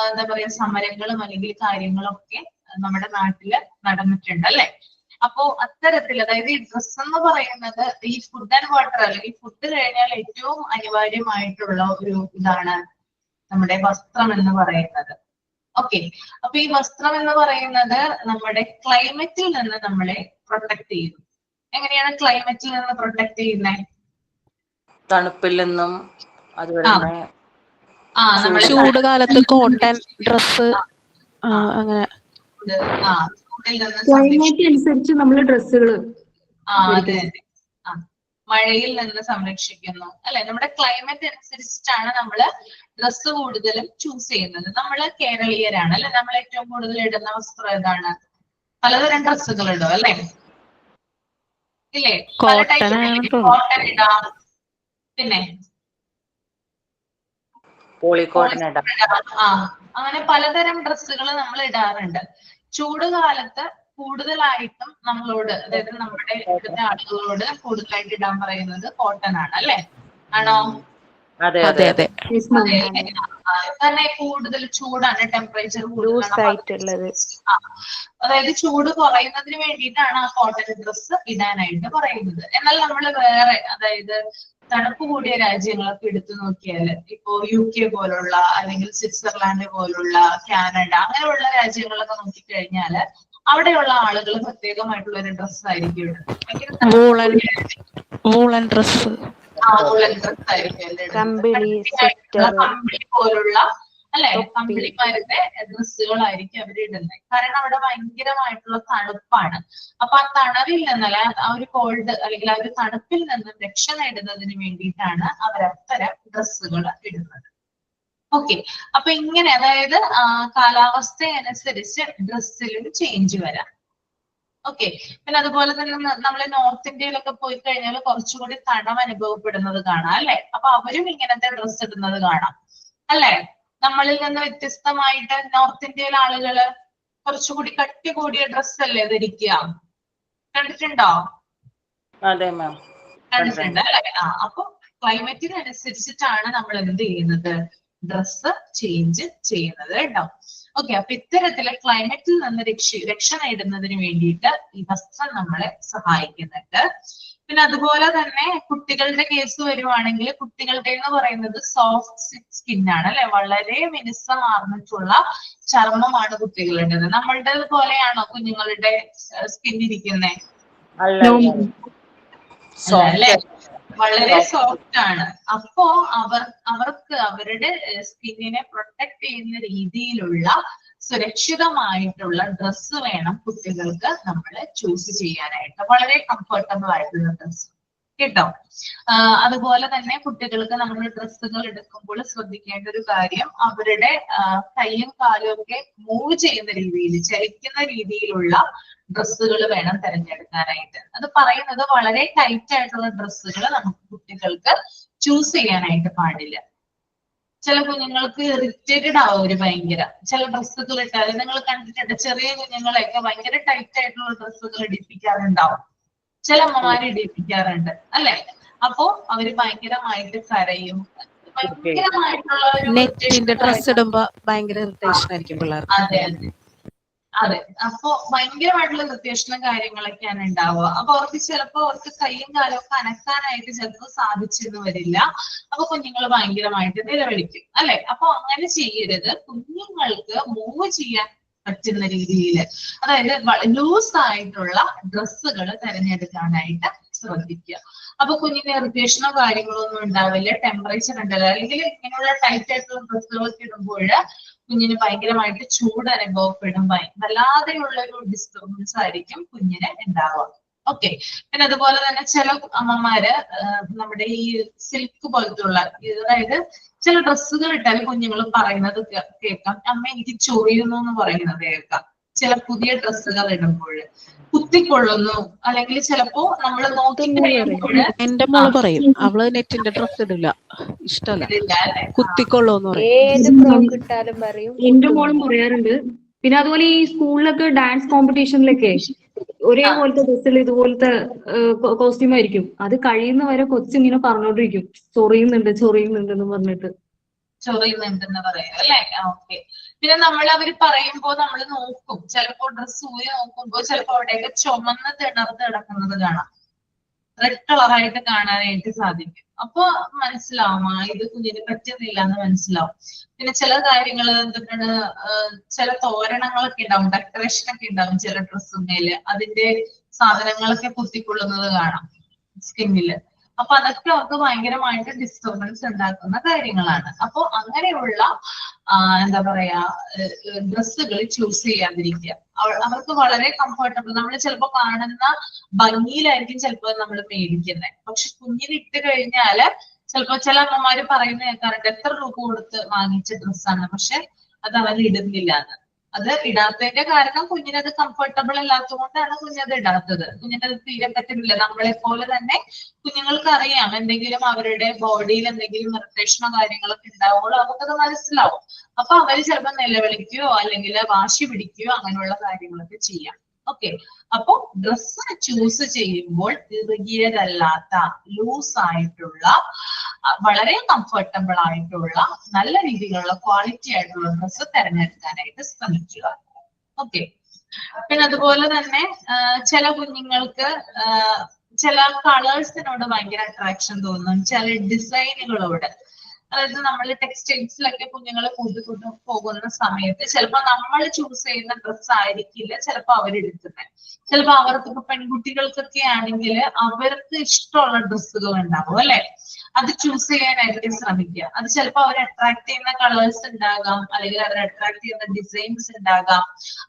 Speaker 2: എന്താ പറയാ സമരങ്ങളും അല്ലെങ്കിൽ കാര്യങ്ങളൊക്കെ നമ്മുടെ നാട്ടില് നടന്നിട്ടുണ്ട് അല്ലെ. അപ്പോ അത്തരത്തിൽ, അതായത് ഈ ഡ്രസ്സ് എന്ന് പറയുന്നത് ഈ ഫുഡ് ആൻഡ് വാട്ടർ അല്ലെങ്കിൽ ഫുഡ് കഴിഞ്ഞാൽ ഏറ്റവും അനിവാര്യമായിട്ടുള്ള ഒരു ഇതാണ് നമ്മുടെ വസ്ത്രം എന്ന് പറയുന്നത്. ഓക്കെ. അപ്പൊ ഈ വസ്ത്രം എന്ന് പറയുന്നത് നമ്മുടെ ക്ലൈമറ്റിൽ നിന്ന് നമ്മളെ പ്രൊട്ടക്ട് ചെയ്യുന്നു. എങ്ങനെയാണ് ക്ലൈമറ്റിൽ നിന്ന് പ്രൊട്ടക്ട് ചെയ്യുന്നത്?
Speaker 1: തണുപ്പിൽ നിന്നും, അതുപോലെ
Speaker 7: ചൂട് കാലത്ത് കോട്ടൺ ഡ്രസ്, അങ്ങനെ
Speaker 4: ക്ലൈമറ്റ് അനുസരിച്ച് നമ്മൾ ഡ്രസ്സുകൾ
Speaker 2: മഴയിൽ നിന്ന് സംരക്ഷിക്കുന്നു അല്ലെ. നമ്മുടെ ക്ലൈമറ്റ് അനുസരിച്ചിട്ടാണ് നമ്മള് ഡ്രസ്സ് കൂടുതലും ചൂസ് ചെയ്യുന്നത്. നമ്മള് കേരളീയരാണ് അല്ലെ. നമ്മൾ ഏറ്റവും കൂടുതൽ ഇടുന്ന വസ്ത്രം ഏതാണ്? പലതരം ഡ്രസ്സുകൾ ഇടും അല്ലെ, ഇല്ലേ? കോട്ടൺ ഇടാം, പിന്നെ അങ്ങനെ പലതരം ഡ്രസ്സുകൾ നമ്മൾ ഇടാറുണ്ട്. ചൂട് കാലത്ത് കൂടുതലായിട്ടും നമ്മളോട്, അതായത് നമ്മുടെ ഇവിടുത്തെ ആളുകളോട് കൂടുതലായിട്ട് ഇടാൻ പറയുന്നത് കോട്ടൺ ആണ് അല്ലെ. ആണോ?
Speaker 1: അതെ അതെ അതെ.
Speaker 2: തന്നെ കൂടുതൽ ചൂടാണ്, ടെമ്പറേച്ചർ
Speaker 5: കൂടുതലാണ്.
Speaker 2: അതായത് ചൂട് കുറയുന്നതിന് വേണ്ടിയിട്ടാണ് ആ കോട്ടൺ ഡ്രസ്സ് ഇടാനായിട്ട് പറയുന്നത്. എന്നാൽ നമ്മൾ വേറെ, അതായത് തണുപ്പ് കൂടിയ രാജ്യങ്ങളൊക്കെ എടുത്തു നോക്കിയാൽ, ഇപ്പോ UK പോലുള്ള അല്ലെങ്കിൽ സ്വിറ്റ്സർലാൻഡ് പോലുള്ള കാനഡ അങ്ങനെയുള്ള രാജ്യങ്ങളൊക്കെ നോക്കിക്കഴിഞ്ഞാല് അവിടെയുള്ള ആളുകൾ പ്രത്യേകമായിട്ടുള്ള ഒരു ഡ്രസ് ആയിരിക്കും
Speaker 7: വൂളൻ ഡ്രസ്
Speaker 2: ആയിരിക്കും, കമ്പിളി പോലുള്ള അല്ലെ, കമ്പിളിമാരുടെ ഡ്രസ്സുകളായിരിക്കും അവർ ഇടുന്നത്. കാരണം അവിടെ ഭയങ്കരമായിട്ടുള്ള തണുപ്പാണ്. അപ്പൊ ആ തണവിൽ നിന്നല്ല, ആ ഒരു കോൾഡ് അല്ലെങ്കിൽ ആ ഒരു തണുപ്പിൽ നിന്നും രക്ഷ നേടുന്നതിന് വേണ്ടിയിട്ടാണ് അവർ അത്തരം ഡ്രസ്സുകൾ ഇടുന്നത്. ഓക്കെ. അപ്പൊ ഇങ്ങനെ, അതായത് കാലാവസ്ഥ അനുസരിച്ച് ഡ്രസ്സിലും ചേഞ്ച് വരാം. ഓക്കെ. പിന്നെ അതുപോലെ തന്നെ നമ്മൾ നോർത്ത് ഇന്ത്യയിലൊക്കെ പോയി കഴിഞ്ഞാൽ കുറച്ചുകൂടി തണവ് അനുഭവപ്പെടുന്നത് കാണാം അല്ലെ. അപ്പൊ അവരും ഇങ്ങനത്തെ ഡ്രസ്സ് ഇടുന്നത് കാണാം അല്ലെ. നമ്മളിൽ നിന്ന് വ്യത്യസ്തമായിട്ട് നോർത്ത് ഇന്ത്യയിലെ ആളുകള് കുറച്ചുകൂടി കട്ടി കൂടിയ ഡ്രസ് അല്ലേ ധരിക്കുക. കണ്ടിട്ടുണ്ടോ?
Speaker 1: അതെ മാം,
Speaker 2: കണ്ടിട്ടുണ്ട് അല്ലെ. അപ്പൊ ക്ലൈമറ്റിനനുസരിച്ചിട്ടാണ് നമ്മൾ എന്ത് ചെയ്യുന്നത്? ഡ്രസ്സ് ചേഞ്ച് ചെയ്യുന്നത് കേട്ടോ. ഓക്കെ. അപ്പൊ ഇത്തരത്തില് ക്ലൈമറ്റിൽ നിന്ന് രക്ഷ നേടുന്നതിന് വേണ്ടിയിട്ട് ഈ വസ്ത്രം നമ്മളെ സഹായിക്കുന്നുണ്ട്. പിന്നെ അതുപോലെ തന്നെ കുട്ടികളുടെ കേസ് വരുവാണെങ്കിൽ കുട്ടികളുടെ എന്ന് പറയുന്നത് സോഫ്റ്റ് സ്കിന്നാണ് അല്ലെ, വളരെ മിനുസമാർന്നിട്ടുള്ള ചർമ്മമാണ് കുട്ടികളുടേത്. നമ്മളുടെ പോലെയാണോ കുഞ്ഞുങ്ങളുടെ സ്കിൻ ഇരിക്കുന്നത്?
Speaker 1: അല്ല
Speaker 2: അല്ലേ, വളരെ സോഫ്റ്റ് ആണ്. അപ്പോ അവർക്ക് അവരുടെ സ്കിന്നിനെ പ്രൊട്ടക്ട് ചെയ്യുന്ന രീതിയിലുള്ള സുരക്ഷിതമായിട്ടുള്ള ഡ്രസ്സ് വേണം കുട്ടികൾക്ക് നമ്മൾ ചൂസ് ചെയ്യാനായിട്ട്, വളരെ കംഫർട്ടബിൾ ആയിട്ടുള്ള ഡ്രസ്സ് കേട്ടോ. അതുപോലെ തന്നെ കുട്ടികൾക്ക് നമ്മൾ ഡ്രസ്സുകൾ എടുക്കുമ്പോൾ ശ്രദ്ധിക്കേണ്ട ഒരു കാര്യം, അവരുടെ കൈയും കാലും ഒക്കെ മൂവ് ചെയ്യുന്ന രീതിയിൽ, ചലിക്കുന്ന രീതിയിലുള്ള ഡ്രസ്സുകൾ വേണം തിരഞ്ഞെടുക്കാനായിട്ട്. അത് പറയുന്നത് വളരെ ടൈറ്റ് ആയിട്ടുള്ള ഡ്രസ്സുകൾ നമുക്ക് കുട്ടികൾക്ക് ചൂസ് ചെയ്യാനായിട്ട് പാടില്ല. ചില കുഞ്ഞുങ്ങൾക്ക് ഇറിറ്റേറ്റഡ് ആവും ഒരു ഭയങ്കര, ചില ഡ്രസ്സുകൾ ഇട്ടാൽ നിങ്ങൾ കണ്ടിട്ടുണ്ട്, ചെറിയ കുഞ്ഞുങ്ങളെയൊക്കെ ഭയങ്കര ടൈറ്റ് ആയിട്ടുള്ള ഡ്രസ്സുകൾ ഇടിപ്പിക്കാറുണ്ടാവും, ചില അമ്മമാര് ഇടിപ്പിക്കാറുണ്ട് അല്ലെ. അപ്പോ അവര് ഭയങ്കരമായിട്ട് കരയും, ഭയങ്കരമായിട്ടുള്ള
Speaker 7: നെറ്റിന്റെ ഡ്രസ് ഇടുമ്പോ ഭയങ്കര ഇറിറ്റേഷൻ ആയിരിക്കും പിള്ളേർക്ക്.
Speaker 2: അതെ അതെ അതെ. അപ്പൊ ഭയങ്കരമായിട്ടുള്ള ഇറിറ്റേഷനും കാര്യങ്ങളൊക്കെയാണ് ഉണ്ടാവുക. അപ്പൊ അവർക്ക് ചിലപ്പോ അവർക്ക് കൈയും കാലും ഒക്കെ അനക്കാനായിട്ട് ചിലപ്പോൾ സാധിച്ചെന്ന് വരില്ല. അപ്പൊ കുഞ്ഞുങ്ങൾ ഭയങ്കരമായിട്ട് നിലവിളിക്കും അല്ലെ. അപ്പൊ അങ്ങനെ ചെയ്യരുത്. കുഞ്ഞുങ്ങൾക്ക് മൂവ് ചെയ്യാൻ പറ്റുന്ന രീതിയിൽ, അതായത് ലൂസ് ആയിട്ടുള്ള ഡ്രസ്സുകൾ തിരഞ്ഞെടുക്കാനായിട്ട് ശ്രദ്ധിക്കുക. അപ്പൊ കുഞ്ഞിന് ഇറിറ്റേഷനോ കാര്യങ്ങളോ ഒന്നും ഉണ്ടാവില്ല, ടെമ്പറേച്ചർ ഉണ്ടല്ലോ. അല്ലെങ്കിൽ ഇങ്ങനെയുള്ള ടൈറ്റ് ആയിട്ടുള്ള ഡ്രസ്സുകളൊക്കെ ഇടുമ്പോൾ കുഞ്ഞിന് ഭയങ്കരമായിട്ട് ചൂട് അനുഭവപ്പെടും, വല്ലാതെയുള്ള ഒരു ഡിസ്റ്റർബൻസ് ആയിരിക്കും കുഞ്ഞിന് ഉണ്ടാവുക. ഓക്കെ. പിന്നെ അതുപോലെ തന്നെ ചില അമ്മമാര് നമ്മുടെ ഈ സിൽക്ക് പോലത്തുള്ള, അതായത് ചില ഡ്രസ്സുകൾ ഇട്ടാൽ കുഞ്ഞുങ്ങൾ പറയുന്നത് കേൾക്കാം, അമ്മ എനിക്ക് ചൊറിയുന്നു എന്ന് പറയുന്നത് കേൾക്കാം. ചില പുതിയ ഡ്രസ്സുകൾ ഇടുമ്പോൾ കുത്തിക്കൊള്ളുന്നു, അല്ലെങ്കിൽ ചിലപ്പോ നമ്മൾ നോക്കി കഴിയുമ്പോൾ
Speaker 7: എന്റെ മോള് പറയും അവള് നെറ്റിന്റെ ഡ്രസ് ഇടില്ല, ഇഷ്ടമല്ല, കുത്തിക്കൊള്ളൂന്ന് പറയും.
Speaker 5: ഏത് ഫ്രോക്ക് ഇട്ടാലും പറയും.
Speaker 4: എന്റെ മോളും പറയാറുണ്ട്. പിന്നെ അതുപോലെ ഈ സ്കൂളിലൊക്കെ ഡാൻസ് കോമ്പറ്റീഷനിലൊക്കെ ഒരേപോലത്തെ ഡ്രസ്സിൽ ഇതുപോലത്തെ കോസ്റ്റ്യൂം ആയിരിക്കും. അത് കഴിയുന്ന വരെ കൊച്ചിങ്ങനെ പറഞ്ഞോണ്ടിരിക്കും, ചൊറിയുന്നുണ്ട് എന്ന് പറഞ്ഞിട്ട്.
Speaker 2: ചൊറിയുന്നുണ്ടെന്ന് പറയാം അല്ലെ. ഓക്കെ. പിന്നെ അവര് പറയുമ്പോ നമ്മൾ നോക്കും, ചിലപ്പോ ഡ്രസ്സ് ഊരി നോക്കുമ്പോ ചിലപ്പോ അവിടെയൊക്കെ ചുമന്ന് തിണർത്ത് കിടക്കുന്നത് കാണാം, റെഡ് കളറായിട്ട് കാണാനായിട്ട് സാധിക്കും. അപ്പൊ മനസ്സിലാവും ഇത് കുഞ്ഞിന് പറ്റുന്നില്ല എന്ന് മനസ്സിലാവും. പിന്നെ ചില കാര്യങ്ങൾ എന്തൊക്കെയാണ്, ചില തോരണങ്ങളൊക്കെ ഉണ്ടാവും, ഡെക്കറേഷൻ ഒക്കെ ഉണ്ടാവും ചില ഡ്രസ്സിന്മേല്, അതിന്റെ സാധനങ്ങളൊക്കെ കുത്തിക്കൊള്ളുന്നത് കാണാം സ്കിന്നില്. അപ്പൊ അതൊക്കെ അവർക്ക് ഭയങ്കരമായിട്ട് ഡിസ്റ്റർബൻസ് ഉണ്ടാക്കുന്ന കാര്യങ്ങളാണ്. അപ്പൊ അങ്ങനെയുള്ള എന്താ പറയാ ഡ്രസ്സുകൾ ചൂസ് ചെയ്യാതിരിക്കുക. അവർക്ക് വളരെ കംഫർട്ടബിൾ, നമ്മൾ ചിലപ്പോ കാണുന്ന ഭംഗിയിലായിരിക്കും ചിലപ്പോ നമ്മൾ മേടിക്കുന്നത്, പക്ഷെ കുഞ്ഞിന് ഇട്ട് കഴിഞ്ഞാല് ചിലപ്പോ ചില അമ്മമാര് പറയുന്ന കേൾക്കാറുണ്ട്, എത്ര രൂപ കൊടുത്ത് വാങ്ങിച്ച ഡ്രസ്സാണ്, പക്ഷെ അത് അവൻ ഇടുന്നില്ല എന്ന്. അത് ഇടാത്തതിന്റെ കാരണം കുഞ്ഞിനത് കംഫർട്ടബിൾ അല്ലാത്തത് കൊണ്ടാണ് കുഞ്ഞത് ഇടാത്തത്. കുഞ്ഞിനത് തീരെ പറ്റുന്നില്ല. നമ്മളെ പോലെ തന്നെ കുഞ്ഞുങ്ങൾക്ക് അറിയാം എന്തെങ്കിലും അവരുടെ ബോഡിയിൽ എന്തെങ്കിലും ഇറിറ്റേഷനോ കാര്യങ്ങളൊക്കെ ഉണ്ടാവുമ്പോൾ അവർക്കത് മനസ്സിലാവും. അപ്പൊ അവര് ചിലപ്പോൾ നിലവിളിക്കുകയോ അല്ലെങ്കിൽ വാശി പിടിക്കുകയോ അങ്ങനെയുള്ള കാര്യങ്ങളൊക്കെ ചെയ്യാം. ഓക്കെ. അപ്പൊ ഡ്രസ്സ് ചൂസ് ചെയ്യുമ്പോൾ ഇറുകിയതല്ലാത്ത, ലൂസ് ആയിട്ടുള്ള, വളരെ കംഫർട്ടബിൾ ആയിട്ടുള്ള, നല്ല രീതിയിലുള്ള ക്വാളിറ്റി ആയിട്ടുള്ള ഡ്രസ്സ് തിരഞ്ഞെടുക്കാനായിട്ട് ശ്രമിക്കുക. ഓക്കെ. പിന്നെ അതുപോലെ തന്നെ ചില കുഞ്ഞുങ്ങൾക്ക് ചില കളേഴ്സിനോട് ഭയങ്കര അട്രാക്ഷൻ തോന്നും, ചില ഡിസൈനുകളോട്. അതായത് നമ്മൾ ടെക്സ്റ്റൈൽസിലൊക്കെ കുഞ്ഞുങ്ങളെ കൂട്ടിക്കൊണ്ടു പോകുന്ന സമയത്ത് ചിലപ്പോൾ നമ്മൾ ചൂസ് ചെയ്യുന്ന ഡ്രസ്സ് ആയിരിക്കില്ല ചിലപ്പോൾ അവരെടുക്കുന്നത്. ചിലപ്പോൾ അവർക്ക് ഇപ്പൊ പെൺകുട്ടികൾക്കൊക്കെ ആണെങ്കിൽ അവർക്ക് ഇഷ്ടമുള്ള ഡ്രസ്സുകൾ ഉണ്ടാവും അല്ലെ, അത് ചൂസ് ചെയ്യാനായിട്ട് ശ്രമിക്കുക. അത് ചിലപ്പോൾ അവരെ അട്രാക്ട് ചെയ്യുന്ന കളേഴ്സ് ഉണ്ടാകാം, അല്ലെങ്കിൽ അവരെ അട്രാക്ട് ചെയ്യുന്ന ഡിസൈൻസ് ഉണ്ടാകാം.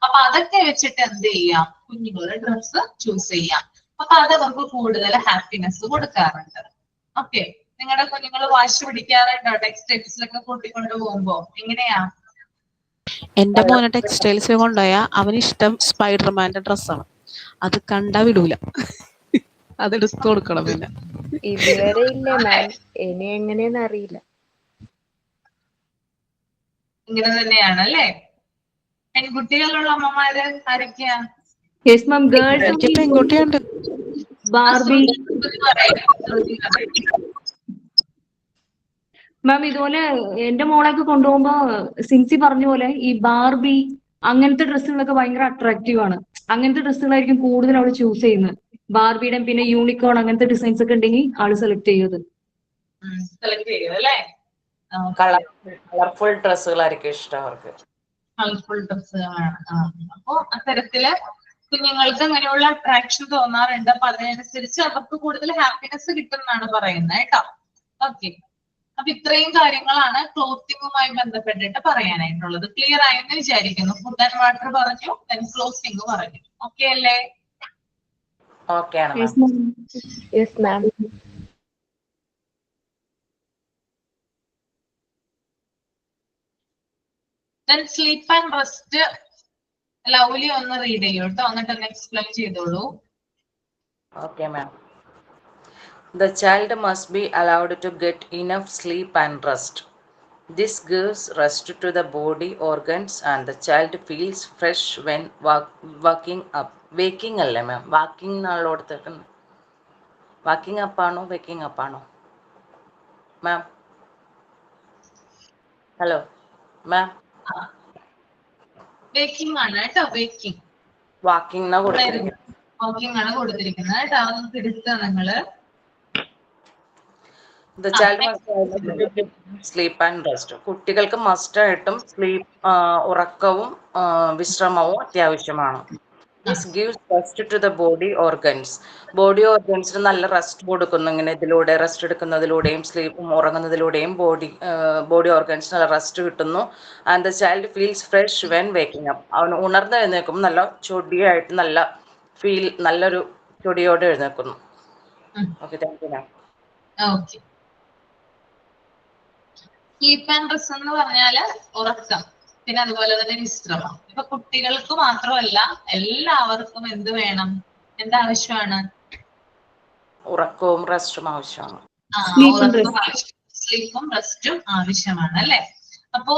Speaker 2: അപ്പൊ അതൊക്കെ വെച്ചിട്ട് എന്ത് ചെയ്യാം, കുഞ്ഞുങ്ങളുടെ ഡ്രസ്സ് ചൂസ് ചെയ്യാം. അപ്പൊ അത് അവർക്ക് കൂടുതൽ ഹാപ്പിനെസ് കൊടുക്കാറുണ്ട്. ഓക്കെ. നിങ്ങളുടെ കുഞ്ഞുങ്ങൾ വാശി പിടിക്കാറുണ്ടോ ടെക്സ്റ്റൈൽസിലൊക്കെ കൂട്ടിക്കൊണ്ടു പോകുമ്പോ? എങ്ങനെയാ?
Speaker 7: എന്റെ മോനെ ടെക്സ്റ്റൈൽസിൽ കൊണ്ടുപോയാ അവന് ഇഷ്ടം സ്പൈഡർമാന്റെ ഡ്രസ്സാണ്, അത് കണ്ടാ വിടൂല, അതെടുത്തു കൊടുക്കണം. പിന്നെ
Speaker 5: ഇതുവരെ ഇല്ല മാം, ഇനി എങ്ങനെയെന്ന് അറിയില്ല.
Speaker 2: ഇങ്ങനെ തന്നെയാണ് അല്ലേ? പെൺകുട്ടികളുള്ള അമ്മമാര് ആരൊക്കെയാ?
Speaker 4: യെസ് മാം, ഗേൾസ്
Speaker 7: എനിക്ക് പെൺകുട്ടിയുണ്ട്.
Speaker 4: ബാർബി മാം. ഇതുപോലെ എന്റെ മോളൊക്കെ കൊണ്ടുപോകുമ്പോ സിൻസി പറഞ്ഞ പോലെ ഈ ബാർബി അങ്ങനത്തെ ഡ്രസ്സുകളൊക്കെ ഭയങ്കര അട്രാക്റ്റീവ് ആണ്. അങ്ങനത്തെ ഡ്രസ്സുകളായിരിക്കും കൂടുതൽ അവൾ ചൂസ് ചെയ്യുന്നത്. ബാർബിയുടെ പിന്നെ യൂണിക്കോൺ അങ്ങനത്തെ ഡിസൈൻസ് ഒക്കെ ഉണ്ടെങ്കിൽ ആള് സെലക്ട് ചെയ്യത്.
Speaker 2: സെലക്ട് ചെയ്യും അല്ലേ?
Speaker 1: കളർഫുൾ ഡ്രസ്സുകളായിരിക്കും ഇഷ്ടം അവർക്ക്.
Speaker 2: കളർഫുൾ ഡ്രസ്സുകളാണ്. അപ്പൊ അത്തരത്തില് കുഞ്ഞുങ്ങൾക്ക് അങ്ങനെയുള്ള അട്രാക്ഷൻ തോന്നാറുണ്ട്. അപ്പൊ അതിനനുസരിച്ച് അവർക്ക് കൂടുതൽ ഹാപ്പിനെസ് കിട്ടും എന്നാണ് പറയുന്നത് കേട്ടോ. ഓക്കെ, അപ്പൊ ഇത്രയും കാര്യങ്ങളാണ് ക്ലോത്തിങ്ങുമായി ബന്ധപ്പെട്ടിട്ട് പറയാനായിട്ടുള്ളത്. ക്ലിയർ ആയെന്ന് വിചാരിക്കുന്നു. ഫുഡ് ആൻഡ് വാട്ടർ പറഞ്ഞു, ക്ലോത്തിങ് പറഞ്ഞു. ഓക്കെ അല്ലേ?
Speaker 1: ഓക്കെ ആണ്
Speaker 5: yes ma'am.
Speaker 2: Sleep and rest lovely ഒന്ന് റീഡ് ചെയ്യൂ കേട്ടോ, എന്നിട്ട് ഒന്ന് എക്സ്പ്ലെയിൻ ചെയ്തോളൂ.
Speaker 1: Okay, ma'am. The child must be allowed to get enough sleep and rest. This gives rest to the body organs and the child feels fresh when waking up. Waking അല്ലേ മാം? Walking എന്നാണല്ലോ കൊടുത്തേക്കുന്നത്. Walking up ആണോ waking up ആണോ മാം? Hello ma'am.
Speaker 2: Waking ആണ് കേട്ടോ, waking.
Speaker 1: Walking എന്നാ കൊടുത്തിരിക്കുന്നത്.
Speaker 2: Walking ആണ് കൊടുത്തിരിക്കുന്നത് കേട്ടോ, അതൊന്ന് തിരുത്തുക നിങ്ങള്.
Speaker 1: The child must sleep and rest. കുട്ടികൾക്ക് മസ്റ്റ് ആയിട്ടും ഉറക്കവും വിശ്രമവും അത്യാവശ്യമാണ്. This gives rest to the body organs. Body ഓർഗൻസിന് നല്ല റെസ്റ്റ് കൊടുക്കുന്നു. ഇങ്ങനെ ഇതിലൂടെ റെസ്റ്റ് എടുക്കുന്നതിലൂടെയും സ്ലീപ്പും ഉറങ്ങുന്നതിലൂടെയും ബോഡി ഓർഗൻസിന് നല്ല റെസ്റ്റ് കിട്ടുന്നു. And the child feels fresh when waking up. അവൻ ഉണർന്ന് എഴുന്നേൽക്കുമ്പോൾ നല്ല ചൊടിയായിട്ട് നല്ലൊരു ചൊടിയോടെ എഴുന്നേൽക്കുന്നു. Okay, thank you ma'am.
Speaker 2: Okay, sleep and rest എന്ന് പറഞ്ഞാല് ഉറക്കം, പിന്നെ അതുപോലെ തന്നെ വിശ്രമം. ഇപ്പൊ കുട്ടികൾക്ക് മാത്രമല്ല എല്ലാവർക്കും എന്ത് വേണം, എന്താവശ്യമാണ്?
Speaker 1: ഉറക്കവും റെസ്റ്റും ആവശ്യമാണ്.
Speaker 2: സ്ലീപ്പും റെസ്റ്റും ആവശ്യമാണ് അല്ലെ? അപ്പോ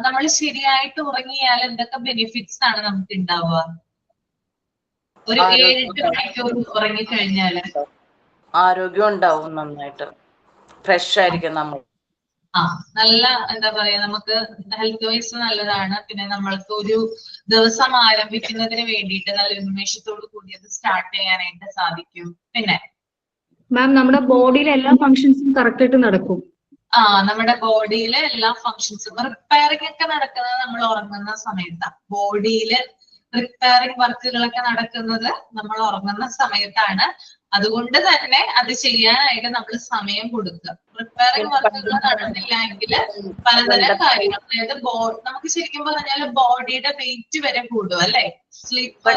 Speaker 2: നമ്മൾ ശരിയായിട്ട് ഉറങ്ങിയാൽ എന്തൊക്കെ ബെനിഫിറ്റ്സ് ആണ് നമുക്ക് ഉണ്ടാവുക? ഒരു 7-8 മണിക്കൂർ ഉറങ്ങിക്കഴിഞ്ഞാല്
Speaker 1: ആരോഗ്യം ഉണ്ടാവും, നന്നായിട്ട് ഫ്രഷ് ആയിരിക്കും നമ്മൾ.
Speaker 2: നല്ല എന്താ പറയാ, നമുക്ക് ഹെൽത്ത് വൈസ് നല്ലതാണ്. പിന്നെ നമ്മൾക്ക് ഒരു ദിവസം ആരംഭിക്കുന്നതിന് വേണ്ടിയിട്ട് നല്ല ഉന്മേഷത്തോടു കൂടി അത് സ്റ്റാർട്ട് ചെയ്യാനായിട്ട് സാധിക്കും. പിന്നെ
Speaker 4: മാം നമ്മുടെ ബോഡിയിലെ എല്ലാ ഫങ്ഷൻസും കറക്റ്റ് ആയിട്ട് നടക്കും.
Speaker 2: നമ്മുടെ ബോഡിയിലെ എല്ലാ ഫങ്ഷൻസും റിപ്പയറിംഗ് ഒക്കെ നടക്കുന്നത് നമ്മൾ ഉറങ്ങുന്ന സമയത്താണ്. ബോഡിയില് റിപ്പയറിംഗ് വർക്കുകളൊക്കെ നടക്കുന്നത് നമ്മൾ ഉറങ്ങുന്ന സമയത്താണ്. അതുകൊണ്ട് തന്നെ അത് ചെയ്യാനായിട്ട് നമ്മൾ സമയം കൊടുക്കുക. റിപ്പയറിംഗ് വർക്കുകൾ നടന്നില്ല എങ്കിൽ പലതരം കാര്യങ്ങൾ, അതായത് നമുക്ക് ശരിക്കും പറഞ്ഞാൽ ബോഡിയുടെ വെയിറ്റ് വരെ കൂടും അല്ലെ? സ്ലീപ്പ്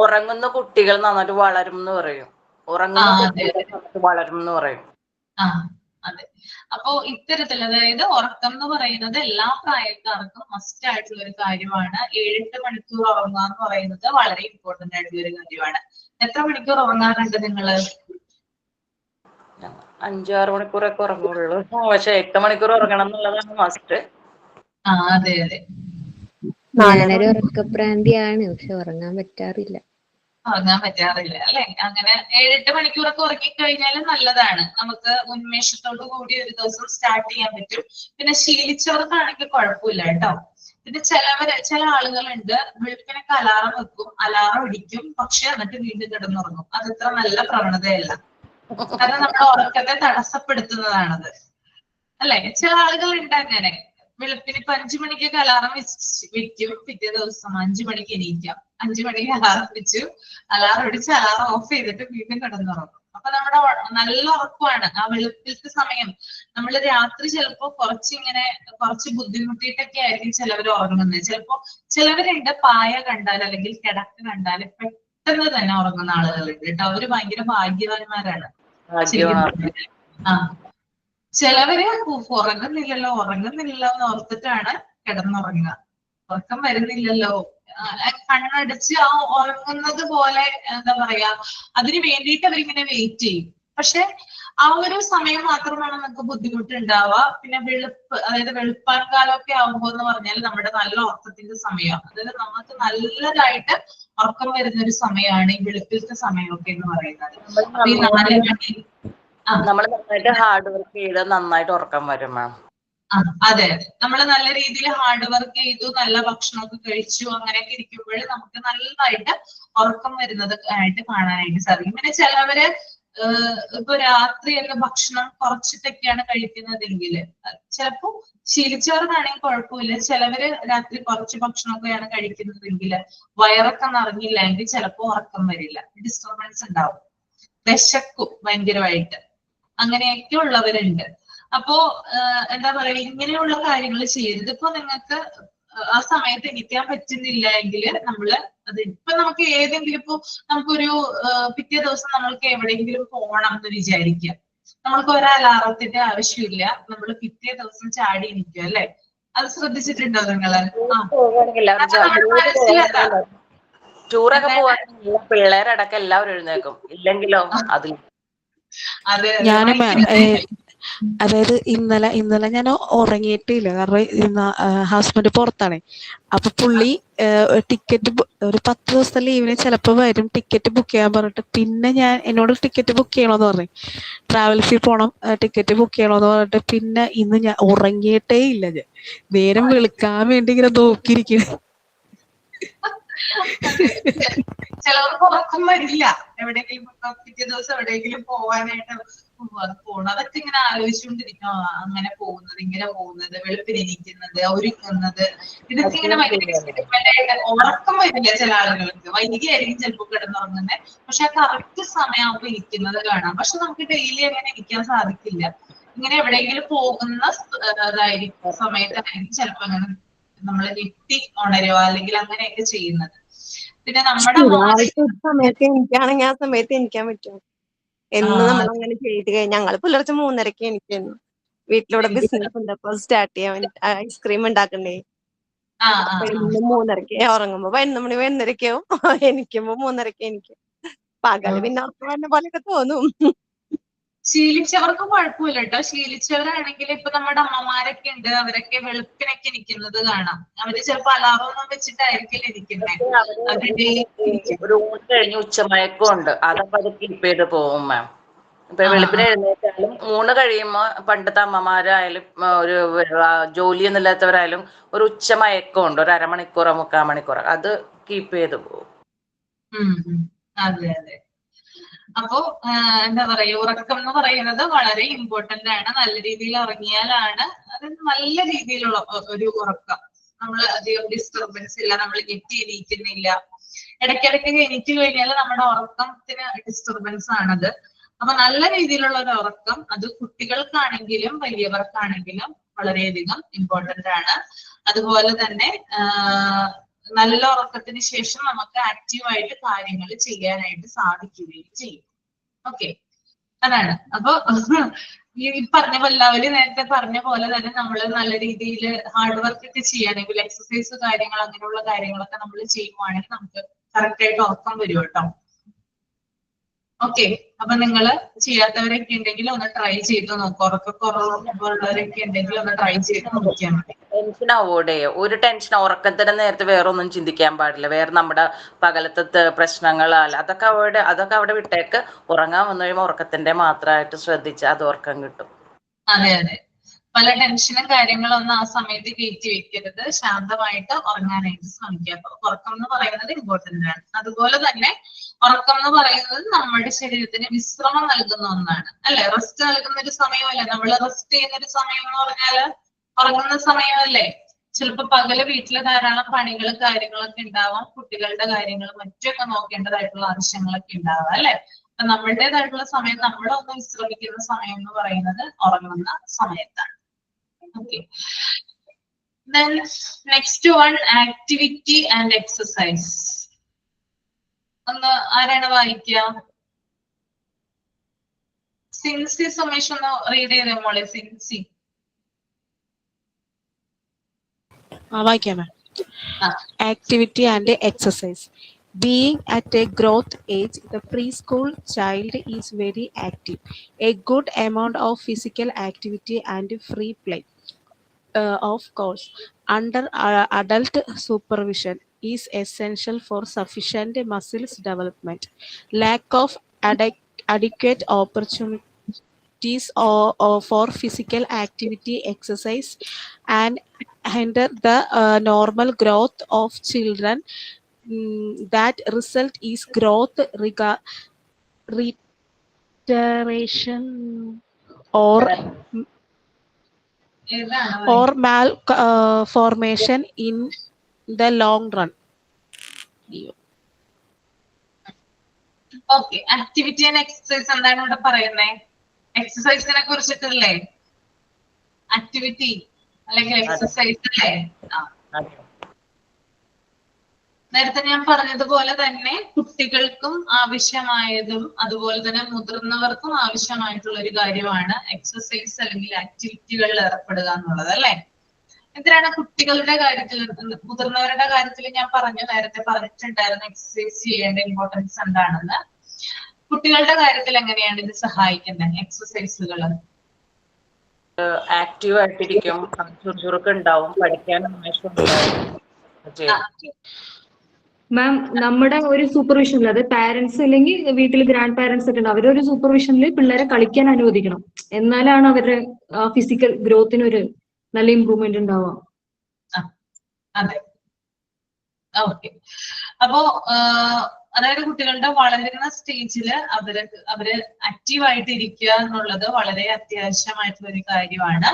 Speaker 1: ഉറങ്ങുന്ന കുട്ടികൾ നന്നായിട്ട് വളരും എന്ന് പറയും. വളരും എന്ന് പറയും.
Speaker 2: അതെ. അപ്പോ ഇത്തരത്തിൽ, അതായത് ഉറക്കം എന്ന് പറയുന്നത് എല്ലാ പ്രായക്കാർക്കും മസ്റ്റ് ആയിട്ടുള്ള ഒരു കാര്യമാണ്. 7-8 മണിക്കൂർ ഉറങ്ങുക എന്ന് പറയുന്നത് വളരെ ഇമ്പോർട്ടന്റ് ആയിട്ടുള്ള ഒരു കാര്യമാണ്. എത്ര മണിക്കൂർ ഉറങ്ങാറുണ്ട് നിങ്ങള്?
Speaker 1: 5-6 മണിക്കൂറൊക്കെ ഉറങ്ങുള്ളൂ. പക്ഷെ 8 മണിക്കൂർ ഉറങ്ങണം എന്നുള്ളതാണ് മസ്റ്റ്.
Speaker 2: അതെ അതെ.
Speaker 5: ഞാനൊരു ഉറക്കപ്രാന്തിയാണ്, പക്ഷെ ഉറങ്ങാൻ പറ്റാറില്ല
Speaker 2: അല്ലെ? അങ്ങനെ 7-8 മണിക്കൂറൊക്കെ ഉറങ്ങിക്കഴിഞ്ഞാൽ നല്ലതാണ്. നമുക്ക് ഉന്മേഷത്തോടു കൂടി ഒരു ദിവസം സ്റ്റാർട്ട് ചെയ്യാൻ പറ്റും. പിന്നെ ശീലിച്ചവർക്കാണെങ്കിൽ കുഴപ്പമില്ല കേട്ടോ. പിന്നെ ചില ആളുകളുണ്ട്, വെളുപ്പിനൊക്കെ അലാറം വെക്കും, അലാറം ഇടിക്കും, പക്ഷെ എന്നിട്ട് വീണ്ടും കിടന്നുറങ്ങും. അത് ഇത്ര നല്ല പ്രവണതയല്ല. കാരണം നമ്മുടെ ഉറക്കത്തെ തടസ്സപ്പെടുത്തുന്നതാണത് അല്ലെ? ചില ആളുകളുണ്ട് അങ്ങനെ. വെളുപ്പിന് ഇപ്പൊ 5 മണിക്കൊക്കെ അലാറം വെക്കും, പിറ്റേ ദിവസം 5 മണിക്ക് എണീക്കാം. 5 മണിക്ക് അലാറം വെച്ചു, അലാറം അടിച്ച് അലാറം ഓഫ് ചെയ്തിട്ട് വീണ്ടും കിടന്നുറങ്ങും. അപ്പൊ നമ്മുടെ നല്ല ഉറക്കമാണ് ആ വെളുപ്പിലത്തെ സമയം. നമ്മൾ രാത്രി ചിലപ്പോ കുറച്ച് ബുദ്ധിമുട്ടിയിട്ടൊക്കെ ആയിരിക്കും ചിലവർ ഉറങ്ങുന്നത്. ചിലവരുണ്ട് പായ കണ്ടാൽ അല്ലെങ്കിൽ കിടക്ക് കണ്ടാൽ പെട്ടെന്ന് തന്നെ ഉറങ്ങുന്ന ആളുകളുണ്ട് കേട്ടോ. അവര് ഭയങ്കര ഭാഗ്യവാന്മാരാണ്. ചിലവര് ഉറങ്ങുന്നില്ലല്ലോ എന്ന് ഓർത്തിട്ടാണ് കിടന്നുറങ്ങുക. ഉറക്കം വരുന്നില്ലല്ലോ, കണ്ണടച്ച് ആ ഉറങ്ങുന്നത് പോലെ എന്താ പറയാ, അതിന് വേണ്ടിയിട്ട് അവരിങ്ങനെ വെയിറ്റ് ചെയ്യും. പക്ഷെ ആ ഒരു സമയം മാത്രമാണ് നമുക്ക് ബുദ്ധിമുട്ടുണ്ടാവുക. പിന്നെ അതായത് വെളുപ്പാൻ കാലമൊക്കെ ആകുമ്പോ എന്ന് പറഞ്ഞാൽ നമ്മുടെ നല്ല ഉറക്കത്തിന്റെ സമയമാണ്. അതായത് നമുക്ക് നല്ലതായിട്ട് ഉറക്കം വരുന്ന ഒരു സമയമാണ് ഈ വെളുപ്പിലത്തെ സമയമൊക്കെ എന്ന് പറയുന്നത്.
Speaker 1: നമ്മൾ നന്നായിട്ട് ഹാർഡ് വർക്ക് ചെയ്താൽ നന്നായിട്ട് ഉറക്കം വരും മാം.
Speaker 2: അതെ അതെ, നമ്മൾ നല്ല രീതിയിൽ ഹാർഡ് വർക്ക് ചെയ്തു, നല്ല ഭക്ഷണമൊക്കെ കഴിച്ചു, അങ്ങനെയൊക്കെ ഇരിക്കുമ്പോൾ നമുക്ക് നല്ലതായിട്ട് ഉറക്കം വരുന്നത് ആയിട്ട് കാണാനായിട്ട് സാധിക്കും. പിന്നെ ചിലവര് ഇപ്പൊ രാത്രിയൊക്കെ ഭക്ഷണം കുറച്ചിട്ടൊക്കെയാണ് കഴിക്കുന്നതെങ്കിൽ ചിലപ്പോ ശീലിച്ചവർക്കാണെങ്കിൽ കുഴപ്പമില്ല. ചിലവര് രാത്രി കുറച്ച് ഭക്ഷണമൊക്കെയാണ് കഴിക്കുന്നതെങ്കിൽ വയറൊക്കെ നിറഞ്ഞില്ല എങ്കിൽ ചിലപ്പോ ഉറക്കം വരില്ല, ഡിസ്റ്റർബൻസ് ഉണ്ടാവും, വിശക്കും ഭയങ്കരമായിട്ട്, അങ്ങനെയൊക്കെ ഉള്ളവരുണ്ട്. അപ്പോ എന്താ പറയാ, ഇങ്ങനെയുള്ള കാര്യങ്ങൾ ചെയ്യരുത്. ഇപ്പൊ നിങ്ങൾക്ക് ആ സമയത്ത് എണീക്കാൻ പറ്റുന്നില്ല എങ്കിൽ നമ്മള് അത് ഇപ്പൊ നമുക്ക് ഏതെങ്കിലും ഇപ്പൊ നമുക്കൊരു പിറ്റേ ദിവസം നമ്മൾക്ക് എവിടെയെങ്കിലും പോകണം എന്ന് വിചാരിക്കാം, നമ്മൾക്ക് ഒരു അലാറത്തിന്റെ ആവശ്യമില്ല, നമ്മൾ പിറ്റേ ദിവസം ചാടി എണീക്കുക അല്ലെ. അത് ശ്രദ്ധിച്ചിട്ടുണ്ടോ നിങ്ങള്? നമ്മുടെ മനസ്സിലതാ.
Speaker 1: ടൂറൊക്കെ പോവാണെങ്കിൽ പിള്ളേരടക്കം എല്ലാവരും എഴുന്നേക്കും, ഇല്ലെങ്കിലോ അത്
Speaker 2: അതെ അതെ,
Speaker 7: ഞാനും
Speaker 2: ഭയങ്കര
Speaker 7: അതായത് ഇന്നലെ ഞാൻ ഉറങ്ങിയിട്ടില്ല, കാരണം ഇന്ന് ഹസ്ബൻഡ് പുറത്താണ്. അപ്പൊ പുള്ളി ടിക്കറ്റ് ഒരു 10 ദിവസത്തെ ലീവിന് ചിലപ്പോ വരും, ടിക്കറ്റ് ബുക്ക് ചെയ്യാൻ പറഞ്ഞിട്ട്. പിന്നെ എന്നോട് ടിക്കറ്റ് ബുക്ക് ചെയ്യണമെന്ന് പറഞ്ഞു, ട്രാവൽസിൽ പോണം, ടിക്കറ്റ് ബുക്ക് ചെയ്യണമെന്ന് പറഞ്ഞിട്ട്. പിന്നെ ഇന്ന് ഞാൻ ഉറങ്ങിയിട്ടേ ഇല്ല, ഞാൻ നേരം വെളുക്കാൻ വേണ്ടി ഇങ്ങനെ നോക്കിയിരിക്കുന്നു.
Speaker 2: ചിലവർക്ക് ഉറക്കം വരില്ല, എവിടെയെങ്കിലും പിറ്റേ ദിവസം എവിടെയെങ്കിലും പോവാനായിട്ട് പോകണം, അതൊക്കെ ഇങ്ങനെ ആലോചിച്ചുകൊണ്ടിരിക്കും. അങ്ങനെ പോകുന്നത്, ഇങ്ങനെ പോകുന്നത്, വെളുപ്പിനിരിക്കുന്നത്, ഒരുക്കുന്നത്, ഇതൊക്കെ ഇങ്ങനെ ഭയങ്കര എക്സൈറ്റ്മെന്റ് ആയിട്ട്. ഉറക്കം വരില്ല ചില ആളുകൾക്ക്, വൈകിയായിരിക്കും ചിലപ്പോൾ കിടന്നുറങ്ങുന്നത്, പക്ഷെ ആ കറക്റ്റ് സമയമാകുമ്പോൾ ഇരിക്കുന്നത് കാണാം. പക്ഷെ നമുക്ക് ഡെയിലി അങ്ങനെ ഇരിക്കാൻ സാധിക്കില്ല. ഇങ്ങനെ എവിടെയെങ്കിലും പോകുന്ന സമയത്തായിരിക്കും ചിലപ്പോ അങ്ങനെ നമ്മള് ഞെട്ടി ഉണരുക അല്ലെങ്കിൽ അങ്ങനെയൊക്കെ ചെയ്യുന്നത്. പിന്നെ നമ്മുടെ
Speaker 8: സ്ഥിരമായിട്ട് ഒരു സമയത്ത് എനിക്കാണെങ്കിൽ ആ സമയത്ത് എണീക്കാൻ പറ്റും. എന്ന് നമ്മൾ അങ്ങനെ ചെയ്ത് കഴിഞ്ഞാൽ, ഞങ്ങള് പുലർച്ചെ 3:30ക്ക് എണീക്കുന്നു. വീട്ടിലൂടെ ബിസിനസ് ഉണ്ട്, അപ്പൊ സ്റ്റാർട്ട് ചെയ്യാൻ വേണ്ടി ഐസ്ക്രീം ഉണ്ടാക്കണ്ടേ. അപ്പൊ ഇന്ന് 3:30ക്ക്, ഉറങ്ങുമ്പോ 11 മണി 11:30ക്കാവും, എണീക്കുമ്പോ 3:30ക്ക് എണീക്കും. പകല് പിന്നെ ഉറക്കം വരുന്ന പോലെയൊക്കെ തോന്നും.
Speaker 2: ശീലിച്ചവർക്ക് കുഴപ്പമില്ല കേട്ടോ. ശീലിച്ചവരാണെങ്കിൽ ഇപ്പൊ നമ്മുടെ അമ്മമാരൊക്കെ ഉണ്ട്, അവരൊക്കെ വെളുപ്പിനൊക്കെ ഇരിക്കുന്നത് കാണാം. അവര് ചിലപ്പോ അലാറൊന്നും വെച്ചിട്ടായിരിക്കില്ല ഇരിക്കുന്നത്, അവര് ഡെയിലി ഇരിക്കും.
Speaker 1: ഒരു ഊണ് കഴിഞ്ഞ് ഉച്ചമയക്കം ഉണ്ട്, അതൊക്കെ അത് കീപ്പ് ചെയ്ത് പോകും മാം. ഇപ്പൊ വെളുപ്പിന് എഴുന്നേറ്റാലും ഊണ് കഴിയുമ്പോ പണ്ടത്തെ അമ്മമാരായാലും ഒരു ജോലിയൊന്നും ഇല്ലാത്തവരായാലും ഒരു ഉച്ചമയക്കം ഉണ്ട്, ഒരു 1/2 മണിക്കൂറോ 3/4 മണിക്കൂറോ, അത് കീപ്പ് ചെയ്ത് പോകും.
Speaker 2: അതെ അതെ. അപ്പോ എന്താ പറയാ, ഉറക്കം എന്ന് പറയുന്നത് വളരെ ഇമ്പോർട്ടന്റ് ആണ്. നല്ല രീതിയിൽ ഉറങ്ങിയാലാണ് അത് നല്ല രീതിയിലുള്ള ഒരു ഉറക്കം. നമ്മൾ അധികം ഡിസ്റ്റർബൻസ് ഇല്ല, നമ്മൾ ഞെട്ടി എണീക്കുന്നില്ല. ഇടയ്ക്കിടയ്ക്ക് എണീറ്റ് കഴിഞ്ഞാൽ നമ്മുടെ ഉറക്കത്തിന് ഡിസ്റ്റർബൻസ് ആണത്. അപ്പൊ നല്ല രീതിയിലുള്ള ഒരു ഉറക്കം അത് കുട്ടികൾക്കാണെങ്കിലും വലിയവർക്കാണെങ്കിലും വളരെയധികം ഇമ്പോർട്ടന്റ് ആണ്. അതുപോലെ തന്നെ നല്ല ഉറക്കത്തിന് ശേഷം നമുക്ക് ആക്റ്റീവായിട്ട് കാര്യങ്ങൾ ചെയ്യാനായിട്ട് സാധിക്കുകയും ചെയ്യും. ഓക്കെ, അതാണ്. അപ്പൊ ഈ പറഞ്ഞ പോലെ ലവലി നേരത്തെ പറഞ്ഞ പോലെ തന്നെ നമ്മൾ നല്ല രീതിയിൽ ഹാർഡ് വർക്ക് ഒക്കെ ചെയ്യുകയാണെങ്കിൽ, എക്സസൈസ് കാര്യങ്ങൾ അങ്ങനെയുള്ള കാര്യങ്ങളൊക്കെ നമ്മൾ ചെയ്യുവാണെങ്കിൽ നമുക്ക് കറക്റ്റ് ആയിട്ട് ഉറക്കം വരും കേട്ടോ. ഓക്കെ, അപ്പൊ നിങ്ങള് ചെയ്യാത്തവരൊക്കെ ഉണ്ടെങ്കിൽ ഒന്ന് ട്രൈ ചെയ്ത് നോക്കുക. ഉറക്കക്കുറവുള്ളവരൊക്കെ ഉണ്ടെങ്കിൽ ഒന്ന് ട്രൈ ചെയ്ത് നോക്കിയാൽ മതി.
Speaker 1: ടെൻഷൻ അവോയ്ഡ് ചെയ്യുക. ഒരു ടെൻഷൻ, ഉറക്കത്തിന് നേരത്തെ വേറെ ഒന്നും ചിന്തിക്കാൻ പാടില്ല, വേറെ നമ്മുടെ പകലത്തെ പ്രശ്നങ്ങളല്ല, അതൊക്കെ അവിടെ വിട്ടേക്ക്. ഉറങ്ങാൻ വന്നു കഴിയുമ്പോൾ ഉറക്കത്തിന്റെ മാത്രമായിട്ട് ശ്രദ്ധിച്ചാൽ അത് ഉറക്കം കിട്ടും.
Speaker 2: അതെ അതെ, പല ടെൻഷനും കാര്യങ്ങളൊന്നും ആ സമയത്ത് കയറ്റി വെക്കരുത്, ശാന്തമായിട്ട് ഉറങ്ങാനായിട്ട് ശ്രമിക്കുക. അപ്പൊ ഉറക്കം എന്ന് പറയുന്നത് ഇമ്പോർട്ടന്റ് ആണ്. അതുപോലെ തന്നെ ഉറക്കം എന്ന് പറയുന്നത് നമ്മുടെ ശരീരത്തിന് വിശ്രമം നൽകുന്ന ഒന്നാണ് അല്ലെ. റെസ്റ്റ് നൽകുന്ന ഒരു സമയമല്ലേ. നമ്മൾ റെസ്റ്റ് ചെയ്യുന്ന ഒരു സമയം എന്ന് പറഞ്ഞാല് ഉറങ്ങുന്ന സമയമല്ലേ. ചിലപ്പോ പകല് വീട്ടില് ധാരാളം പണികളും കാര്യങ്ങളൊക്കെ ഉണ്ടാവാം, കുട്ടികളുടെ കാര്യങ്ങളും മറ്റൊക്കെ നോക്കേണ്ടതായിട്ടുള്ള ആവശ്യങ്ങളൊക്കെ ഉണ്ടാവാം അല്ലെ. അപ്പൊ നമ്മളുടേതായിട്ടുള്ള സമയം, നമ്മളൊന്ന് വിശ്രമിക്കുന്ന സമയം എന്ന് പറയുന്നത് ഉറങ്ങുന്ന സമയത്താണ്. Okay, then next one, activity and exercise. ഒന്ന് ആരാണ് വായിക്കുക? സിൻസി സുമേഷ് ഒന്ന് റീഡ് ചെയ്തേ മോളെ. Sincy
Speaker 7: വായിക്കാമേ. Activity and exercise. Being at a growth age, the preschool child is very active. A good amount of physical activity and free play, of course, under adult supervision, is essential for sufficient muscles development. Lack of adequate activities or for physical activity exercise and hinder the normal growth of children. That result is growth retardation or malformation in the long run.
Speaker 2: Okay, activity and exercise എന്താണ് ഇവിടെ പറയുന്നത്? എക്സസൈസിനെ കുറിച്ചിട്ടല്ലേ? Activity അല്ലെങ്കിൽ exercise അല്ലേ? നേരത്തെ ഞാൻ പറഞ്ഞതുപോലെ തന്നെ കുട്ടികൾക്കും ആവശ്യമായതും അതുപോലെ തന്നെ മുതിർന്നവർക്കും ആവശ്യമായിട്ടുള്ള ഒരു കാര്യമാണ് എക്സസൈസ് അല്ലെങ്കിൽ ആക്ടിവിറ്റികളിൽ ഏർപ്പെടുക എന്നുള്ളത് അല്ലെ. എന്തിനാണ് കുട്ടികളുടെ കാര്യത്തിൽ, മുതിർന്നവരുടെ കാര്യത്തിൽ ഞാൻ നേരത്തെ പറഞ്ഞിട്ടുണ്ടായിരുന്നു എക്സസൈസ് ചെയ്യേണ്ട ഇമ്പോർട്ടൻസ് എന്താണെന്ന്. കുട്ടികളുടെ കാര്യത്തിൽ എങ്ങനെയാണ് ഇത് സഹായിക്കുന്നത് എക്സസൈസുകൾ?
Speaker 1: ആക്റ്റീവ് ആയിട്ടിരിക്കും, ചുറുചുറുക്കുണ്ടാവും, പഠിക്കാൻ
Speaker 4: മാം, നമ്മുടെ ഒരു സൂപ്പർവിഷനിൽ, അത് പാരന്റ്സ് അല്ലെങ്കിൽ വീട്ടിൽ ഗ്രാൻഡ് പാരന്റ്സ് ഒക്കെ ഉണ്ട്, അവരൊരു സൂപ്പർവിഷനിൽ പിള്ളേരെ കളിക്കാൻ അനുവദിക്കണം. എന്നാലാണ് അവരുടെ ഫിസിക്കൽ ഗ്രോത്തിന് ഒരു നല്ല ഇമ്പ്രൂവ്മെന്റ് ഉണ്ടാവുക.
Speaker 2: അതെ, ഓക്കെ. അപ്പോ അതായത് കുട്ടികളുടെ വളരുന്ന സ്റ്റേജിൽ അവര് ആക്റ്റീവായിട്ട് ഇരിക്കുക എന്നുള്ളത് വളരെ അത്യാവശ്യമായിട്ടുള്ള ഒരു കാര്യമാണ്.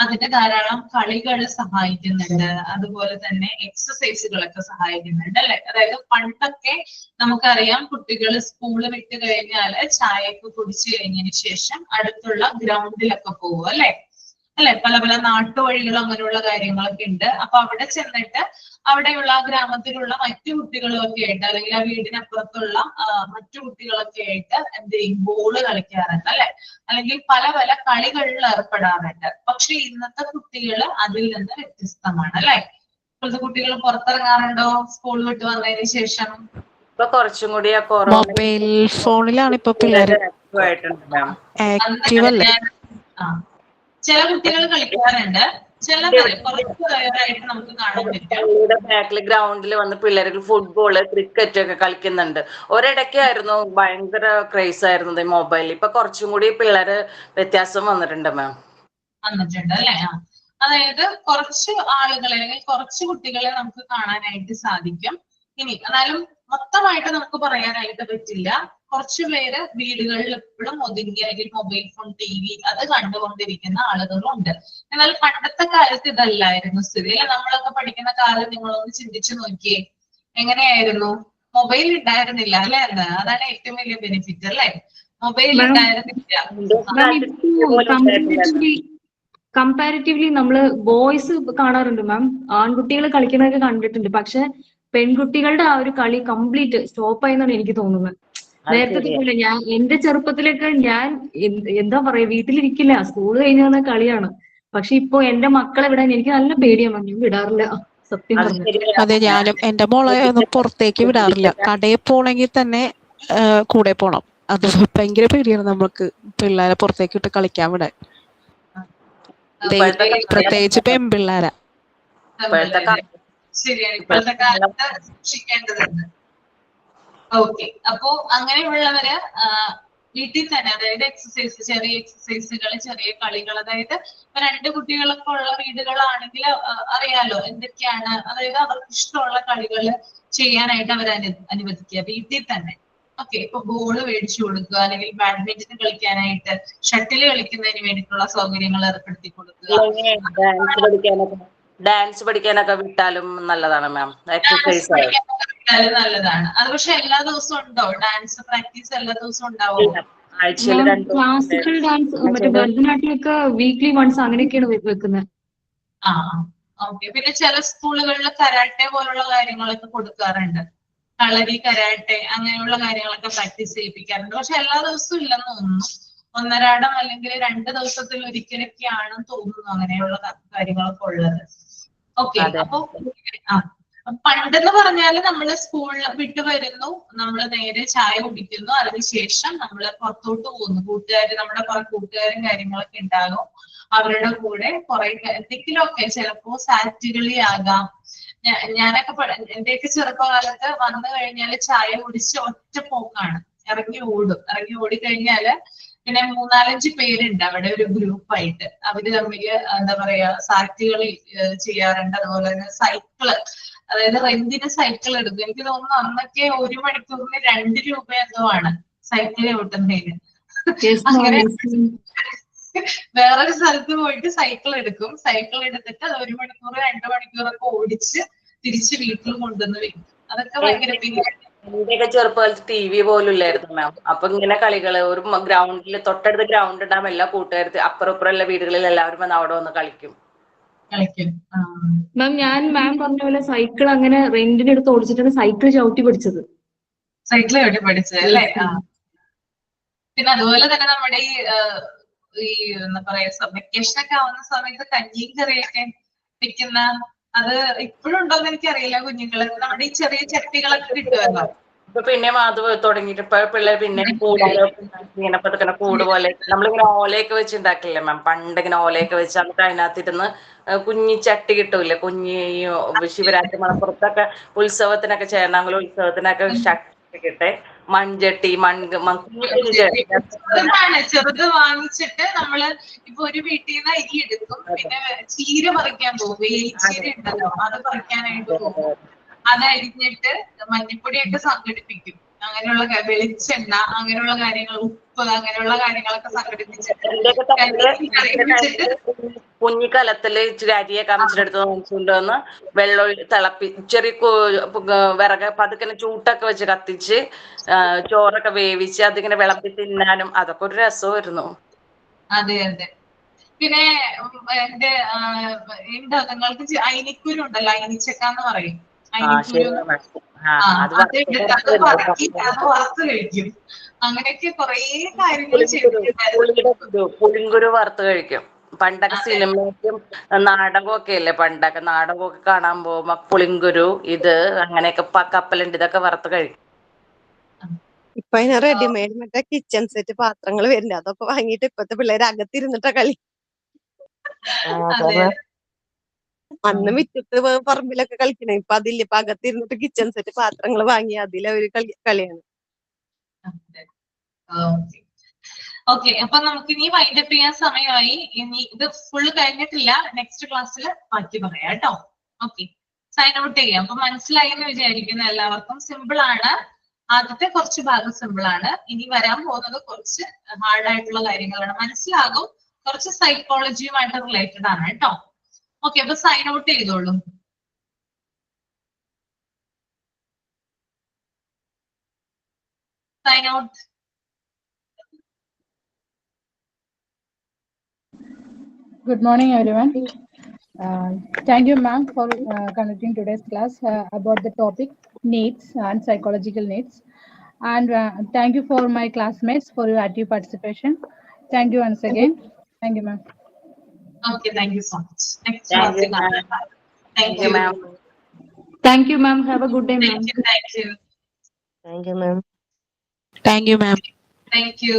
Speaker 2: അതിന് ധാരാളം കളികൾ സഹായിക്കുന്നുണ്ട്, അതുപോലെ തന്നെ എക്സസൈസുകളൊക്കെ സഹായിക്കുന്നുണ്ട് അല്ലെ. അതായത് പണ്ടൊക്കെ നമുക്കറിയാം കുട്ടികൾ സ്കൂള് വിട്ട് കഴിഞ്ഞാല് ചായയൊക്കെ കുടിച്ചു കഴിഞ്ഞതിന് ശേഷം അടുത്തുള്ള ഗ്രൗണ്ടിലൊക്കെ പോകും അല്ലെ. പല പല നാട്ടുവഴികളും അങ്ങനെയുള്ള കാര്യങ്ങളൊക്കെ ഉണ്ട്. അപ്പൊ അവിടെ ചെന്നിട്ട് അവിടെയുള്ള ആ ഗ്രാമത്തിലുള്ള മറ്റു കുട്ടികളൊക്കെ ആയിട്ട് അല്ലെങ്കിൽ ആ വീടിനപ്പുറത്തുള്ള മറ്റു കുട്ടികളൊക്കെ ആയിട്ട് എന്ത് ചെയ്യും, ബോള് കളിക്കാറുണ്ട് അല്ലെ, അല്ലെങ്കിൽ പല പല കളികളിൽ ഏർപ്പെടാറുണ്ട്. പക്ഷെ ഇന്നത്തെ കുട്ടികൾ അതിൽ നിന്ന് വ്യത്യസ്തമാണ് അല്ലെ. ഇപ്പോഴത്തെ കുട്ടികൾ പുറത്തിറങ്ങാറുണ്ടോ സ്കൂൾ വിട്ട് വന്നതിന് ശേഷം?
Speaker 1: ഇപ്പൊ കുറച്ചും കൂടി
Speaker 7: മൊബൈൽ ഫോണിലാണ് ഇപ്പൊ പിള്ളേര് ആക്റ്റീവ് അല്ലേ.
Speaker 2: ചില കുട്ടികൾ കളിക്കാറുണ്ട്, നമുക്ക് കാണാൻ പറ്റും
Speaker 1: ബാക്കില് ഗ്രൗണ്ടിൽ വന്ന് പിള്ളേർക്ക് ഫുട്ബോള് ക്രിക്കറ്റ് ഒക്കെ കളിക്കുന്നുണ്ട്. ഒരിടയ്ക്കായിരുന്നു ഭയങ്കര ക്രേസ് ആയിരുന്നത് മൊബൈൽ. ഇപ്പൊ കുറച്ചും കൂടി പിള്ളേര് വ്യത്യാസം വന്നിട്ടുണ്ട് മാം.
Speaker 2: വന്നിട്ടുണ്ട് അല്ലെ. അതായത് കുറച്ച് ആളുകളെ അല്ലെങ്കിൽ കുറച്ച് കുട്ടികളെ നമുക്ക് കാണാനായിട്ട് സാധിക്കും. ഇനി എന്നാലും മൊത്തമായിട്ട് നമുക്ക് പറയാനായിട്ട് പറ്റില്ല. കുറച്ചു പേര് വീടുകളിൽ എപ്പോഴും ഒതുങ്ങി അല്ലെങ്കിൽ മൊബൈൽ ഫോൺ, TV അത് കണ്ടുകൊണ്ടിരിക്കുന്ന ആളുകളുണ്ട്. എന്നാൽ പണ്ടത്തെ കാലത്ത് ഇതല്ലായിരുന്നു സ്ഥിതി അല്ലെ. നമ്മളൊക്കെ പഠിക്കുന്ന കാലം നിങ്ങളൊന്ന് ചിന്തിച്ചു നോക്കിയേ, എങ്ങനെയായിരുന്നു? മൊബൈൽ ഉണ്ടായിരുന്നില്ല അല്ലെ. അതാണ് ഏറ്റവും വലിയ ബെനിഫിറ്റ് അല്ലെ. മൊബൈൽ ഉണ്ടായിരുന്നില്ല.
Speaker 4: കമ്പാരിറ്റീവ്ലി നമ്മള് ബോയ്സ് കാണാറുണ്ട് മാം, ആൺകുട്ടികൾ കളിക്കുന്നതൊക്കെ കണ്ടിട്ടുണ്ട്. പക്ഷെ പെൺകുട്ടികളുടെ ആ ഒരു കളി കംപ്ലീറ്റ് സ്റ്റോപ്പ് ആയെന്നാണ് എനിക്ക് തോന്നുന്നത്. നേരത്തെ പോലെ എന്റെ ചെറുപ്പത്തിലൊക്കെ ഞാൻ എന്താ പറയാ, വീട്ടിലിരിക്കില്ല, സ്കൂൾ കഴിഞ്ഞ് വന്ന കളിയാണ്. പക്ഷെ ഇപ്പൊ എന്റെ മക്കളെ വിടാൻ എനിക്ക് നല്ല പേടിയാണ്, ഞാൻ വിടാറില്ല സത്യം പറഞ്ഞു.
Speaker 7: അതെ, ഞാനും എന്റെ മോളെ ഒന്നും പുറത്തേക്ക് വിടാറില്ല. കടയിൽ പോണെങ്കിൽ തന്നെ കൂടെ പോണം. അത് ഭയങ്കര പേടിയാണ് നമ്മൾക്ക് പിള്ളേരെ പുറത്തേക്ക് ഇട്ട് കളിക്കാൻ വിടാൻ, പ്രത്യേകിച്ച് പെൺപിള്ളേരാ.
Speaker 2: ശരിയാണ്, ഇപ്പോഴത്തെ കാലത്ത് സൂക്ഷിക്കേണ്ടതുണ്ട്. ഓക്കെ, അപ്പോ അങ്ങനെയുള്ളവര് വീട്ടിൽ തന്നെ, അതായത് ചെറിയ എക്സസൈസുകൾ, ചെറിയ കളികൾ, അതായത് രണ്ട് കുട്ടികളൊക്കെ ഉള്ള വീടുകളാണെങ്കിൽ അറിയാലോ എന്തൊക്കെയാണ്, അതായത് അവർക്ക് ഇഷ്ടമുള്ള കളികൾ ചെയ്യാനായിട്ട് അവർ അനുവദിക്കുക വീട്ടിൽ തന്നെ. ഓക്കെ, ഇപ്പൊ ബോള് മേടിച്ചു കൊടുക്കുക, അല്ലെങ്കിൽ ബാഡ്മിന്റൺ കളിക്കാനായിട്ട് ഷട്ടില് കളിക്കുന്നതിന് വേണ്ടിയിട്ടുള്ള സൗകര്യങ്ങൾ ഏർപ്പെടുത്തി കൊടുക്കുക.
Speaker 1: ഡാൻസ് പഠിക്കാനൊക്കെ വിട്ടാലും നല്ലതാണ് മാം, എക്സസൈസ്
Speaker 2: നല്ലതാണ്. അത് പക്ഷെ എല്ലാ ദിവസവും ഉണ്ടോ ഡാൻസ് പ്രാക്ടീസ്? എല്ലാ ദിവസവും ഉണ്ടാവോ?
Speaker 4: ക്ലാസിക്കൽ ഡാൻസ് മറ്റേ ഭരതനാട്യമൊക്കെ വീക്ക്ലി വൺസ് അങ്ങനെയൊക്കെയാണ് വെക്കുന്നത്.
Speaker 2: ഓക്കെ, പിന്നെ ചില സ്കൂളുകളിൽ കരാട്ടെ പോലുള്ള കാര്യങ്ങളൊക്കെ കൊടുക്കാറുണ്ട്. കളരി, കരാട്ടെ അങ്ങനെയുള്ള കാര്യങ്ങളൊക്കെ പ്രാക്ടീസ് ചെയ്യിപ്പിക്കാറുണ്ട്. പക്ഷെ എല്ലാ ദിവസവും ഇല്ലെന്ന് തോന്നുന്നു. ഒന്നരാടം അല്ലെങ്കിൽ 2 ദിവസത്തിൽ ഒരിക്കലൊക്കെയാണ് തോന്നുന്നു അങ്ങനെയുള്ള കാര്യങ്ങളൊക്കെ ഉള്ളത്. ഓക്കെ, അപ്പൊ പണ്ടെന്ന് പറഞ്ഞാല് നമ്മള് സ്കൂളിൽ വിട്ടു വരുന്നു, നമ്മള് നേരെ ചായ കുടിക്കുന്നു, അതിനുശേഷം നമ്മള് പുറത്തോട്ട് പോകുന്നു. നമ്മുടെ കുറെ കൂട്ടുകാരും കാര്യങ്ങളൊക്കെ ഉണ്ടാകും. അവരുടെ കൂടെ കുറെ എന്തെങ്കിലുമൊക്കെ, ചിലപ്പോ സാറ്റുകളി ആകാം. ഞാനൊക്കെ എന്റെയൊക്കെ ചെറുപ്പകാലത്ത് വന്നു കഴിഞ്ഞാല് ചായ കുടിച്ച് ഒറ്റ പോക്കാണ്, ഇറങ്ങി ഓടിക്കഴിഞ്ഞാല് പിന്നെ 3-4 പേരുണ്ട് അവിടെ ഒരു ഗ്രൂപ്പായിട്ട്. അവര് തമ്മിൽ എന്താ പറയാ സാറ്റുകൾ ചെയ്യാറുണ്ട്. അതുപോലെ തന്നെ സൈക്കിള്, അതായത് റെന്റിന് സൈക്കിൾ എടുക്കും. എനിക്ക് തോന്നുന്നു അന്നൊക്കെ 1 മണിക്കൂറിന് 2 രൂപ എന്തോ ആണ് സൈക്കിൾ ഓട്ടുന്നതിന്. അങ്ങനെ വേറൊരു സ്ഥലത്ത് പോയിട്ട് സൈക്കിൾ എടുക്കും. സൈക്കിൾ എടുത്തിട്ട് അത് 1 മണിക്കൂർ 2 മണിക്കൂറൊക്കെ ഓടിച്ച് തിരിച്ച് വീട്ടിൽ കൊണ്ടുവന്ന് വെക്കും. അതൊക്കെ ഭയങ്കര
Speaker 1: എന്റെയൊക്കെ ചെറുപ്പകാലത്ത് TV പോലും ഇല്ലായിരുന്നു മാം. അപ്പൊ ഇങ്ങനെ കളികള് ഒരു ഗ്രൗണ്ടിൽ തൊട്ടടുത്ത് ഗ്രൗണ്ട് ഉണ്ടാകും. എല്ലാ കൂട്ടുകാർക്ക് അപ്പുറം ഇപ്പുറമുള്ള വീടുകളിൽ എല്ലാവരും വന്ന് അവിടെ വന്ന് കളിക്കും.
Speaker 4: മാം ഞാൻ മാം പറഞ്ഞ പോലെ സൈക്കിൾ അങ്ങനെ റെന്റിന് എടുത്ത് ഓടിച്ചിട്ടാണ് സൈക്കിൾ ചവിട്ടി പഠിച്ചത്.
Speaker 2: സൈക്കിൾ ചവിട്ടി പഠിച്ചത് അല്ലേ? പിന്നെ അതുപോലെ തന്നെ നമ്മുടെ ഈ എന്താ പറയാ വെക്കേഷൻ ഒക്കെ ആവുന്ന സമയത്ത് കഞ്ഞിയും കറിയൊക്കെ വെക്കുന്ന, അത് ഇപ്പോഴും ഉണ്ടോന്ന് എനിക്കറിയില്ല. കുഞ്ഞുങ്ങള് നമ്മുടെ ഈ ചെറിയ ചട്ടികളൊക്കെ കിട്ടുമല്ലോ.
Speaker 1: ഇപ്പൊ പിന്നെ അത് തുടങ്ങിയിട്ട് ഇപ്പൊ പിള്ളേർ പിന്നെ ഇങ്ങനെ പതുക്കെ കൂട് പോലെ നമ്മളിങ്ങനെ ഓലയൊക്കെ വെച്ച് ഉണ്ടാക്കില്ലേ മാം. പണ്ട് ഇങ്ങനെ ഓലയൊക്കെ വെച്ച് നമുക്ക് അതിനകത്തിരുന്ന് കുഞ്ഞി ചട്ടി കിട്ടൂല്ലേ, കുഞ്ഞി ശിവരാത്രി മലപ്പുറത്തൊക്കെ ഉത്സവത്തിനൊക്കെ ചേർന്നാങ്കുളം ഉത്സവത്തിനൊക്കെ ചട്ടി കിട്ടെ മൺചട്ടി
Speaker 2: ചെറുത് വാങ്ങിച്ചിട്ട് നമ്മള് ഇപ്പൊ ഒരു വീട്ടിൽ നിന്ന് അരി എടുക്കും. പിന്നെ ചീര പറിക്കാൻ പോകും. വേലിച്ചീര ഉണ്ടല്ലോ, അത് പറിക്കാനായിട്ട് പോകും. അത് അരിഞ്ഞിട്ട് മഞ്ഞപ്പൊടിയൊക്കെ സംഘടിപ്പിക്കും. അങ്ങനെയുള്ള വെളിച്ചെണ്ണ, അങ്ങനെയുള്ള കാര്യങ്ങൾ, ഉപ്പ്, അങ്ങനെയുള്ള കാര്യങ്ങളൊക്കെ സംഘടിപ്പിച്ചിട്ട്
Speaker 1: കുഞ്ഞിക്കലത്തില് ഇച്ചിരി അരിയൊക്കെ അമിച്ചെടുത്ത് കൊണ്ടുവന്ന് വെള്ളം ചെറിയ വിറക് പതുക്കെ ചൂട്ടൊക്കെ വെച്ച് കത്തിച്ച് ചോറൊക്കെ വേവിച്ച് അതിങ്ങനെ വിളമ്പി തിന്നാനും അതൊക്കെ ഒരു രസമായിരുന്നു.
Speaker 2: അതെ അതെ. പിന്നെ എന്റെ നിങ്ങൾക്ക് അയിനിക്കുരു ഉണ്ടല്ലോ, അയിനിച്ചക്കാന്ന് പറയും. അയിനിക്കുരു അത് വറുത്ത് കഴിക്കും. അങ്ങനെയൊക്കെ കൊറേ കാര്യങ്ങൾ ചെയ്തിട്ടുണ്ടായിരുന്നു.
Speaker 1: പുളിങ്കുരു വറുത്ത് കഴിക്കും. പണ്ടൊക്കെ സിനിമയ്ക്കും നാടകമൊക്കെ അല്ലേ, പണ്ടൊക്കെ നാടകമൊക്കെ കാണാൻ പോകുമ്പോ പുളിങ്കുരു ഇത് അങ്ങനെയൊക്കെ കപ്പലുണ്ട്, ഇതൊക്കെ വറുത്ത് കഴിക്കും.
Speaker 8: ഇപ്പൊ അതിന് റെഡിമെയ്ഡ് മറ്റേ കിച്ചൺ സെറ്റ് പാത്രങ്ങൾ വരുന്നുണ്ട്. അതൊക്കെ വാങ്ങിയിട്ട് ഇപ്പത്തെ പിള്ളേര് അകത്തിരുന്നിട്ടാ കളി. അന്ന് മിറ്റത്ത് പറമ്പിലൊക്കെ കളിക്കണേ. ഇപ്പൊ അതില്ല. ഇപ്പൊ അകത്തിരുന്നിട്ട് കിച്ചൺ സെറ്റ് പാത്രങ്ങൾ വാങ്ങി അതിലൊരു കളിയാണ്.
Speaker 2: ഓക്കെ, അപ്പൊ നമുക്ക് ഇനി വൈൻഡപ്പ് ചെയ്യാൻ സമയമായി. ഇനി ഇത് ഫുൾ കഴിഞ്ഞിട്ടില്ല, നെക്സ്റ്റ് ക്ലാസ്സിൽ ബാക്കി പറയാം കേട്ടോ. ഓക്കെ, സൈൻ ഔട്ട് ചെയ്യാം. അപ്പൊ മനസ്സിലായി എന്ന് വിചാരിക്കുന്ന എല്ലാവർക്കും. സിമ്പിൾ ആണ്. ആദ്യത്തെ കുറച്ച് ഭാഗം സിമ്പിൾ ആണ്. ഇനി വരാൻ പോകുന്നത് കുറച്ച് ഹാർഡ് ആയിട്ടുള്ള കാര്യങ്ങളാണ്. മനസ്സിലാകും, കുറച്ച് സൈക്കോളജിയുമായിട്ട് റിലേറ്റഡ് ആണ് കേട്ടോ. ഓക്കെ, അപ്പൊ സൈൻ ഔട്ട് ചെയ്തോളൂ. Sign out.
Speaker 3: Good morning, everyone. Thank you, ma'am, for conducting today's class about the topic needs and psychological needs. And thank you for my classmates for your active participation. Thank you once again. Thank you, ma'am.
Speaker 2: Okay, thank you so much. Next
Speaker 1: Thank you,
Speaker 2: class.
Speaker 1: ma'am.
Speaker 2: Thank you,
Speaker 1: ma'am.
Speaker 4: Thank you, ma'am. Have a good day, ma'am.
Speaker 2: Thank you.
Speaker 8: Thank you, ma'am.
Speaker 7: Thank you, ma'am.
Speaker 2: Thank you.